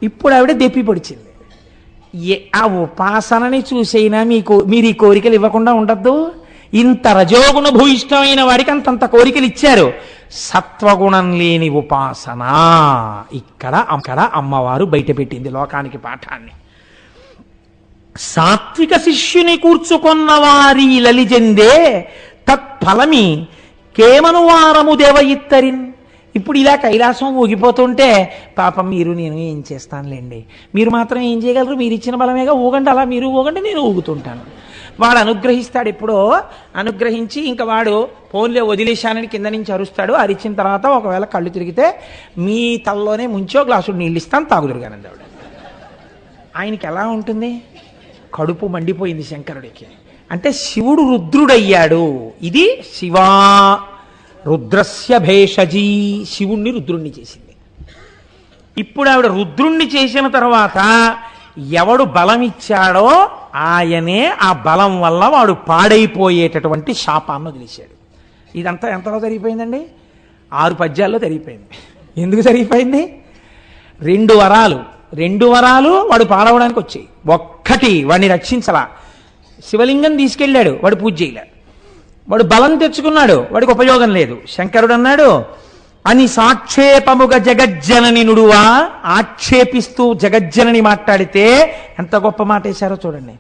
ఇప్పుడు ఆవిడ దెప్పి పొడిచింది. ఆ ఉపాసనని చూసైనా మీరు ఈ కోరికలు ఇవ్వకుండా ఉండద్దు. ఇంత రజోగుణ భూయిష్టమైన వాడికి అంతంత కోరికలు ఇచ్చారు. సత్వగుణం లేని ఉపాసన ఇక్కడ అమ్మవారు బయటపెట్టింది లోకానికి పాఠాన్ని. సాత్విక శిష్యుని కూర్చుకొన్న వారి లలిజెందే తత్ఫలమి కేమను వారము దేవ ఇత్తరిన్. ఇప్పుడు ఇలా కైలాసం ఊగిపోతుంటే పాపం మీరు నేను ఏం చేస్తానులేండి, మీరు మాత్రం ఏం చేయగలరు, మీరు ఇచ్చిన బలమేగా, ఊగండి, అలా మీరు ఊగండి, నేను ఊగుతుంటాను. వాడు అనుగ్రహిస్తాడు. ఎప్పుడో అనుగ్రహించి ఇంకా వాడు ఫోన్లే వదిలేశానని కింద నుంచి అరుస్తాడు. అరిచిన తర్వాత ఒకవేళ కళ్ళు తిరిగితే మీ తలలోనే ముంచో గ్లాసుడు నీళ్ళు ఇస్తాను, తాగుదురుగానండి ఆవిడ. ఆయనకి ఎలా ఉంటుంది? కడుపు మండిపోయింది శంకరుడికి. అంటే శివుడు రుద్రుడయ్యాడు. ఇది శివా రుద్రస్య భేషజీ, శివుణ్ణి రుద్రుణ్ణి చేసింది. ఇప్పుడు ఆవిడ రుద్రుణ్ణి చేసిన తర్వాత ఎవడు బలం ఇచ్చాడో ఆయనే ఆ బలం వల్ల వాడు పాడైపోయేటటువంటి శాపాన్ని వదిలేశాడు. ఇదంతా ఎంతలో జరిగిపోయిందండి? 6 పద్యాల్లో జరిగిపోయింది. ఎందుకు జరిగిపోయింది? 2 వరాలు వాడు పాడవడానికి వచ్చాయి. ఒక్కటి వాడిని రక్షించలా. శివలింగం తీసుకెళ్ళాడు, వాడు పూజ చేయలే. వాడు బలం తెచ్చుకున్నాడు, వాడికి ఉపయోగం లేదు. శంకరుడు అన్నాడు, అని సాక్షేపముగ జగజ్జనని నుడువా. ఆక్షేపిస్తూ జగజ్జనని మాట్లాడితే ఎంత గొప్ప మాట వేశారో చూడండి.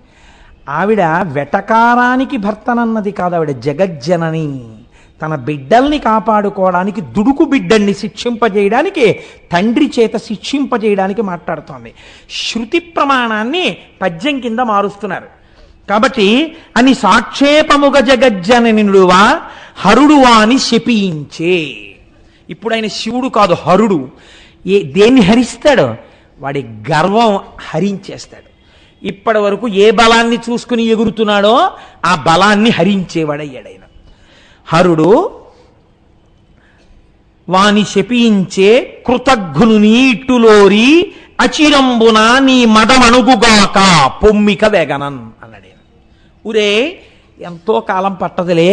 ఆవిడ వెటకారానికి భర్తనన్నది కాదు, ఆవిడ జగజ్జనని. తన బిడ్డల్ని కాపాడుకోవడానికి, దుడుకు బిడ్డల్ని శిక్షింపజేయడానికి, తండ్రి చేత శిక్షింపజేయడానికి మాట్లాడుతోంది. శృతి ప్రమాణాన్ని పద్యం కింద మారుస్తున్నారు. కాబట్టి అని సాక్షేపముగ జగజ్జనని నుడువా హరుడు అని శపించే. ఇప్పుడు ఆయన శివుడు కాదు, హరుడు. దేన్ని హరిస్తాడు? వాడి గర్వం హరించేస్తాడు. ఇప్పటి వరకు ఏ బలాన్ని చూసుకుని ఎగురుతున్నాడో ఆ బలాన్ని హరించేవాడయ్యాడు ఆయన. హరుడు వాని శపించే కృతఘ్ను నీటులోరి అచిరంబున నీ మదమణుగుగాక పొమ్మిక వేగనన్ అన్నాడు. ఉరే, ఎంతో కాలం పట్టదులే,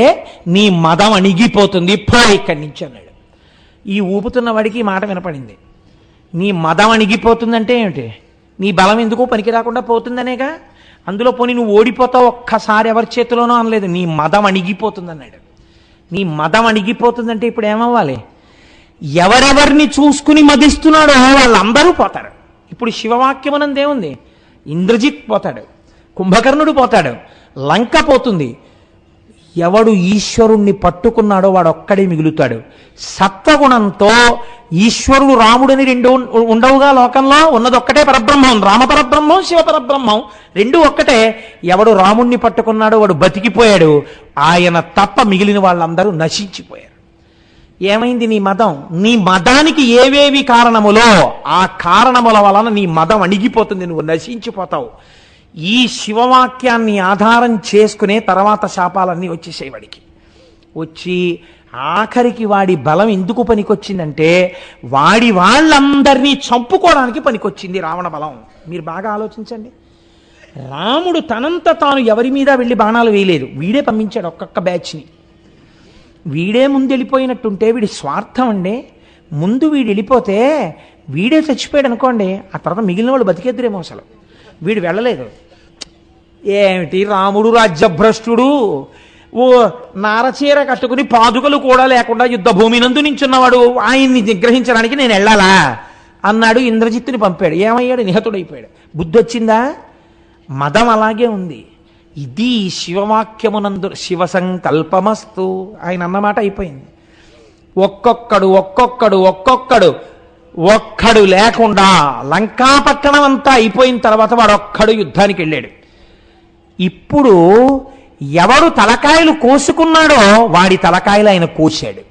నీ మదం అణిగిపోతుంది, పో ఇక్కడి నుంచి అన్నాడు. ఈ ఊపుతున్న వాడికి ఈ మాట వినపడింది. నీ మదం అణిగిపోతుందంటే ఏమిటి? నీ బలం ఎందుకో పనికి రాకుండా పోతుందనేగా. అందులో పోనీ నువ్వు ఓడిపోతావు ఒక్కసారి ఎవరి చేతిలోనో అనలేదు, నీ మదం అణిగిపోతుంది అన్నాడు. నీ మదం అణిగిపోతుందంటే ఇప్పుడు ఏమవ్వాలి? ఎవరెవరిని చూసుకుని మదిస్తున్నాడో వాళ్ళందరూ పోతారు. ఇప్పుడు శివవాక్యమనందేముంది? ఇంద్రజిత్ పోతాడు, కుంభకర్ణుడు పోతాడు, లంక పోతుంది. ఎవడు ఈశ్వరుణ్ణి పట్టుకున్నాడో వాడు ఒక్కడే మిగులుతాడు. సత్వగుణంతో ఈశ్వరుడు రాముడని 2 ఉండవుగా లోకంలో. ఉన్నది ఒక్కటే పరబ్రహ్మం, రామపరబ్రహ్మం, శివపరబ్రహ్మం, 2 ఒక్కటే. ఎవడు రాముణ్ణి పట్టుకున్నాడో వాడు బతికిపోయాడు. ఆయన తప్ప మిగిలిన వాళ్ళందరూ నశించిపోయారు. ఏమైంది నీ మదం? నీ మదానికి ఏవేవి కారణములో ఆ కారణముల వలన నీ మదం అణిగిపోతుంది, నువ్వు నశించిపోతావు. ఈ శివవాక్యాన్ని ఆధారం చేసుకునే తర్వాత శాపాలన్నీ వచ్చేసాయి వాడికి. వచ్చి ఆఖరికి వాడి బలం ఎందుకు పనికొచ్చిందంటే వాడి వాళ్ళందరినీ చంపుకోవడానికి పనికొచ్చింది రావణ బలం. మీరు బాగా ఆలోచించండి. రాముడు తనంత తాను ఎవరి మీద వెళ్ళి బాణాలు వేయలేదు, వీడే పంపించాడు ఒక్కొక్క బ్యాచ్ని. వీడే ముందు వెళ్ళిపోయినట్టుంటే వీడి స్వార్థం అండి. ముందు వీడు వెళ్ళిపోతే వీడే చచ్చిపోయాడు అనుకోండి, ఆ తర్వాత మిగిలిన వాళ్ళు బతికేద్దరేమో. అసలు వీడు వెళ్ళలేదు. ఏమిటి రాముడు రాజ్యభ్రష్టుడు, ఓ నారచీర కట్టుకుని పాదుకలు కూడా లేకుండా యుద్ధ భూమి నందు నించున్నవాడు, ఆయన్ని నిగ్రహించడానికి నేను వెళ్ళాలా అన్నాడు. ఇంద్రజిత్తుని పంపాడు. ఏమయ్యాడు? నిహతుడైపోయాడు. బుద్ధి వచ్చిందా? మదం అలాగే ఉంది. ఇది శివవాక్యమునందు శివ సంకల్పమస్తు ఆయన అన్నమాట అయిపోయింది. ఒక్కడు లేకుండా లంకాపట్టణం అంతా అయిపోయిన తర్వాత వాడు ఒక్కడు యుద్ధానికి వెళ్ళాడు. ఇప్పుడు ఎవడు తలకాయలు కోసుకున్నాడో వాడి తలకాయలు ఆయన కోశాడు.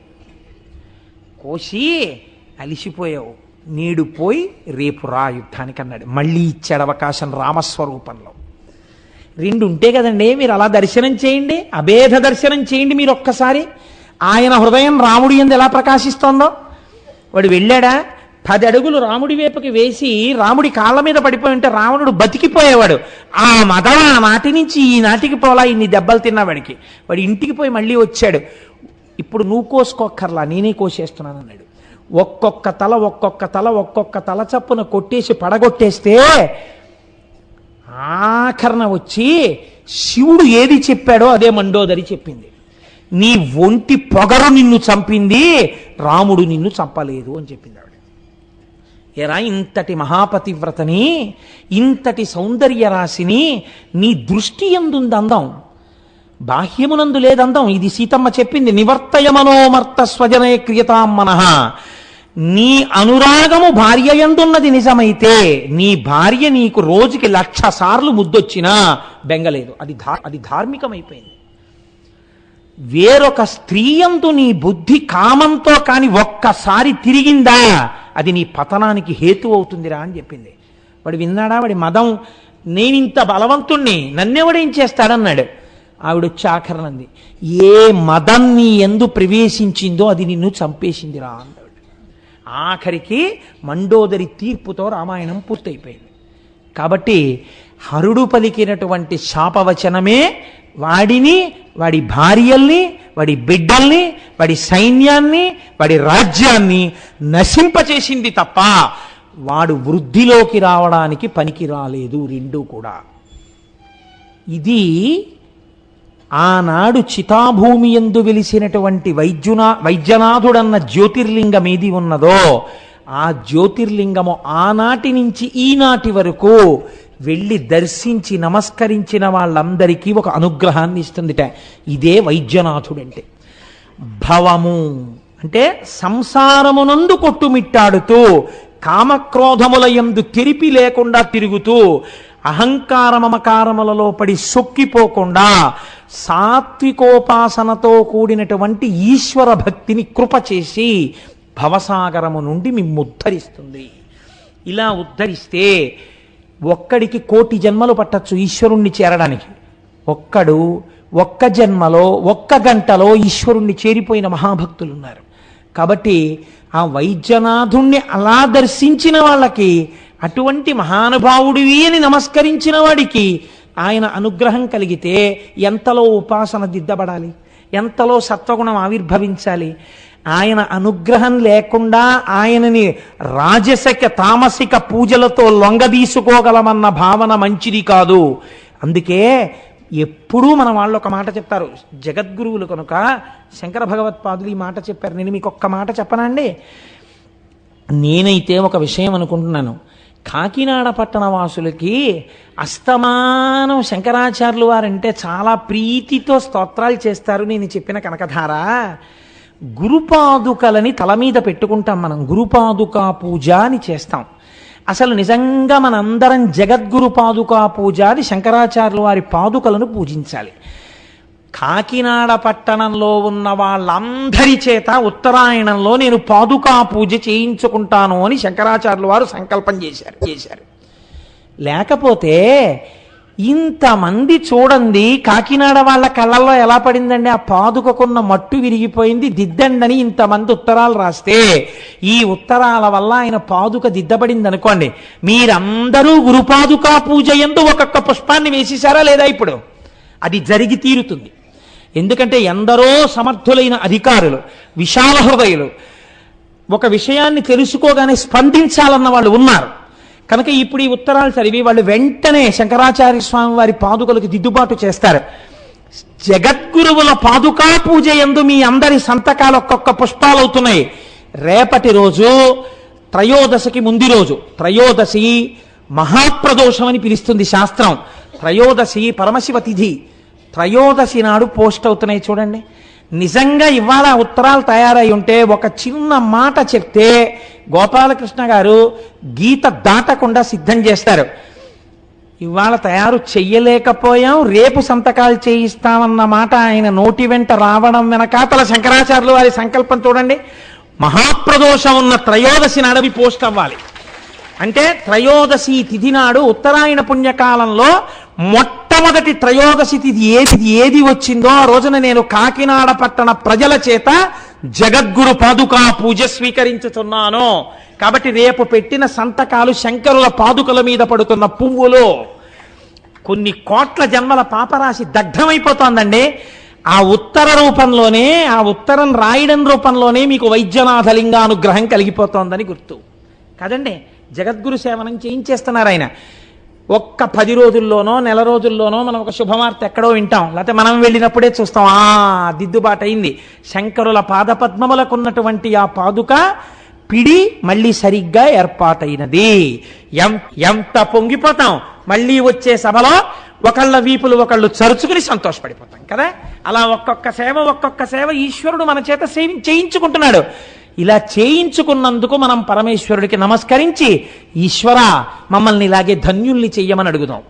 కోసి అలిసిపోయావు, నేడు పోయి రేపు రా యుద్ధానికి అన్నాడు. మళ్ళీ ఇచ్చాడు అవకాశం రామస్వరూపంలో. 2 ఉంటే కదండి. మీరు అలా దర్శనం చేయండి, అభేద దర్శనం చేయండి మీరు ఒక్కసారి. ఆయన హృదయం రాముడి యందు ఎలా ప్రకాశిస్తోందో. వాడు వెళ్ళాడా, 10 అడుగులు రాముడి వైపుకి వేసి రాముడి కాళ్ళ మీద పడిపోయి ఉంటే రావణుడు బతికిపోయేవాడు. ఆ మదం ఆ నాటి నుంచి ఈ నాటికి పోలా ఇన్ని దెబ్బలు తిన్నవాడికి. వాడు ఇంటికి పోయి మళ్ళీ వచ్చాడు. ఇప్పుడు నువ్వు కోసుకోక్కర్లా, నేనే కోసేస్తున్నాను అన్నాడు. ఒక్కొక్క తల చప్పున కొట్టేసి పడగొట్టేస్తే ఆఖరణ వచ్చి శివుడు ఏది చెప్పాడో అదే మండోదరి చెప్పింది. నీ ఒంటి పొగరు నిన్ను చంపింది, రాముడు నిన్ను చంపలేదు అని చెప్పింది ఆవిడ. ఎరా, ఇంతటి మహాపతివ్రతని, ఇంతటి సౌందర్య రాశిని నీ దృష్టి ఎందుంది అందం, బాహ్యమునందు లేదందం. ఇది సీతమ్మ చెప్పింది. నివర్తయ మనోమర్త స్వజనే క్రియతాం మనః. నీ అనురాగము భార్య యందున్నది నిజమైతే నీ భార్య నీకు రోజుకి 1,00,000 సార్లు ముద్దొచ్చినా బెంగలేదు. అది ధార్మికమైపోయింది. వేరొక స్త్రీయందు నీ బుద్ధి కామంతో కాని ఒక్కసారి తిరిగిందా అది నీ పతనానికి హేతు అవుతుందిరా అని చెప్పింది. వాడు విన్నాడా? వాడి మదం, నేనింత బలవంతుణ్ణి నన్నెవడేం చేస్తాడన్నాడు. ఆవిడొచ్చి ఆఖరణంది, ఏ మదం నీ ఎందు ప్రవేశించిందో అది నిన్ను చంపేసిందిరా అన్నాడు. ఆఖరికి మండోదరి తీర్పుతో రామాయణం పూర్తయిపోయింది. కాబట్టి హరుడు పలికినటువంటి శాపవచనమే వాడిని, వాడి భార్యల్ని, వాడి బిడ్డల్ని, వాడి సైన్యాన్ని, వాడి రాజ్యాన్ని నశింపచేసింది తప్ప వాడు వృద్ధిలోకి రావడానికి పనికి రాలేదు. రెండూ కూడా. ఇది ఆనాడు చితాభూమి యందు వెలిసినటువంటి వైద్యనాథుడన్న జ్యోతిర్లింగం ఏది ఉన్నదో ఆ జ్యోతిర్లింగము ఆనాటి నుంచి ఈనాటి వరకు వెళ్ళి దర్శించి నమస్కరించిన వాళ్ళందరికీ ఒక అనుగ్రహాన్ని ఇస్తుందిట. ఇదే వైద్యనాథుడంటే. భవము అంటే సంసారమునందు కొట్టుమిట్టాడుతూ కామక్రోధముల యందు తెరిపి లేకుండా తిరుగుతూ అహంకారమమకారములలో పడి సొక్కిపోకుండా సాత్వికోపాసనతో కూడినటువంటి ఈశ్వర భక్తిని కృప చేసి భవసాగరము నుండి మిమ్ము ఉద్ధరిస్తుంది. ఇలా ఉద్ధరిస్తే ఒక్కడికి 1,000,000 జన్మలు పట్టచ్చు ఈశ్వరుణ్ణి చేరడానికి. ఒక్కడు ఒక్క జన్మలో 1 గంటలో ఈశ్వరుణ్ణి చేరిపోయిన మహాభక్తులు ఉన్నారు. కాబట్టి ఆ వైద్యనాథుణ్ణి అలా దర్శించిన వాళ్ళకి, అటువంటి మహానుభావుడివి అని నమస్కరించిన వాడికి ఆయన అనుగ్రహం కలిగితే ఎంతలో ఉపాసన దిద్దబడాలి, ఎంతలో సత్వగుణం ఆవిర్భవించాలి. ఆయన అనుగ్రహం లేకుండా ఆయనని రాజసిక తామసిక పూజలతో లొంగదీసుకోగలమన్న భావన మంచిది కాదు. అందుకే ఎప్పుడూ మన వాళ్ళు ఒక మాట చెప్తారు, జగద్గురువులు కనుక శంకర భగవత్పాదులు ఈ మాట చెప్పారు. నేను మీకు ఒక్క మాట చెప్పనండి. నేనైతే ఒక విషయం అనుకుంటున్నాను. కాకినాడ పట్టణ వాసులకి అస్తమానం శంకరాచార్యులు వారంటే చాలా ప్రీతితో స్తోత్రాలు చేస్తారు. నేను చెప్పిన కనకధార గురుపాదుకలని తల మీద పెట్టుకుంటాం మనం. గురుపాదుకా పూజ అని చేస్తాం. అసలు నిజంగా మనందరం జగద్గురు పాదుకా పూజ అని శంకరాచార్యుల వారి పాదుకలను పూజించాలి. కాకినాడ పట్టణంలో ఉన్న వాళ్ళందరి చేత ఉత్తరాయణంలో నేను పాదుకా పూజ చేయించుకుంటాను అని శంకరాచార్యుల వారు సంకల్పం చేశారు. లేకపోతే ఇంతమంది చూడండి, కాకినాడ వాళ్ళ కళ్ళల్లో ఎలా పడిందండి? ఆ పాదుకకున్న మట్టు విరిగిపోయింది, దిద్దండని ఇంతమంది ఉత్తరాలు రాస్తే ఈ ఉత్తరాల వల్ల ఆయన పాదుక దిద్దబడింది అనుకోండి. మీరందరూ గురుపాదుకా పూజ యందు ఒక్కొక్క పుష్పాన్ని వేసేశారా లేదా? ఇప్పుడు అది జరిగి తీరుతుంది. ఎందుకంటే ఎందరో సమర్థులైన అధికారులు, విశాల హృదయులు ఒక విషయాన్ని తెలుసుకోగానే స్పందించాలన్న వాళ్ళు ఉన్నారు. కనుక ఇప్పుడు ఈ ఉత్తరాలు చదివి వాళ్ళు వెంటనే శంకరాచార్య స్వామి వారి పాదుకలకు దిద్దుబాటు చేస్తారు. జగద్గురువుల పాదుకా పూజ యందు మీ అందరి సంతకాలు ఒక్కొక్క పుష్పాలు అవుతున్నాయి. రేపటి రోజు త్రయోదశికి ముందు రోజు, త్రయోదశి మహాప్రదోషం అని పిలుస్తుంది శాస్త్రం. త్రయోదశి పరమశివ తిథి. త్రయోదశి నాడు పోస్ట్ అవుతున్నాయి చూడండి. నిజంగా ఇవాళ ఉత్తరాలు తయారై ఉంటే ఒక చిన్న మాట చెప్తే గోపాలకృష్ణ గారు గీత దాటకుండా సిద్ధం చేస్తారు. ఇవాళ తయారు చెయ్యలేకపోయాం, రేపు సంతకాలు చేయిస్తామన్న మాట ఆయన నోటి వెంట రావడం వెనకాతల శంకరాచార్యులు వారి సంకల్పం చూడండి. మహాప్రదోషం ఉన్న త్రయోదశి నాడవి పోస్ట్ అవ్వాలి. అంటే త్రయోదశి తిథి నాడు ఉత్తరాయణ పుణ్యకాలంలో మొట్టమొదటి త్రయోదశి తిథి ఏది వచ్చిందో ఆ రోజున నేను కాకినాడ పట్టణ ప్రజల చేత జగద్గురు పాదుకా పూజ స్వీకరించుతున్నాను. కాబట్టి రేపు పెట్టిన సంతకాలు శంకరుల పాదుకల మీద పడుతున్న పువ్వులు. కొన్ని కోట్ల జన్మల పాపరాశి దగ్ధమైపోతోందండి. ఆ ఉత్తర రూపంలోనే, ఆ ఉత్తరం రాయడం రూపంలోనే మీకు వైద్యనాథలింగానుగ్రహం కలిగిపోతోందని గుర్తు కదండి. జగద్గురు సేవనం చేయించేస్తున్నారు ఆయన. ఒక్క 10 రోజుల్లోనో నెల రోజుల్లోనో మనం ఒక శుభవార్త ఎక్కడో వింటాం, లేకపోతే మనం వెళ్ళినప్పుడే చూస్తాం. దిద్దుబాటు అయింది. శంకరుల పాదపద్మములకు ఉన్నటువంటి ఆ పాదుక పిడి మళ్ళీ సరిగ్గా ఏర్పాటైనది. ఎంత పొంగిపోతాం. మళ్ళీ వచ్చే సభలో ఒకళ్ళ వీపులు ఒకళ్ళు చరుచుకుని సంతోషపడిపోతాం కదా. అలా ఒక్కొక్క సేవ ఈశ్వరుడు మన చేత చేయించుకుంటున్నాడు. ఇలా చేయించుకున్నందుకు మనం పరమేశ్వరుడికి నమస్కరించి, ఈశ్వర మమ్మల్ని ఇలాగే ధన్యుల్ని చెయ్యమని అడుగుదాం.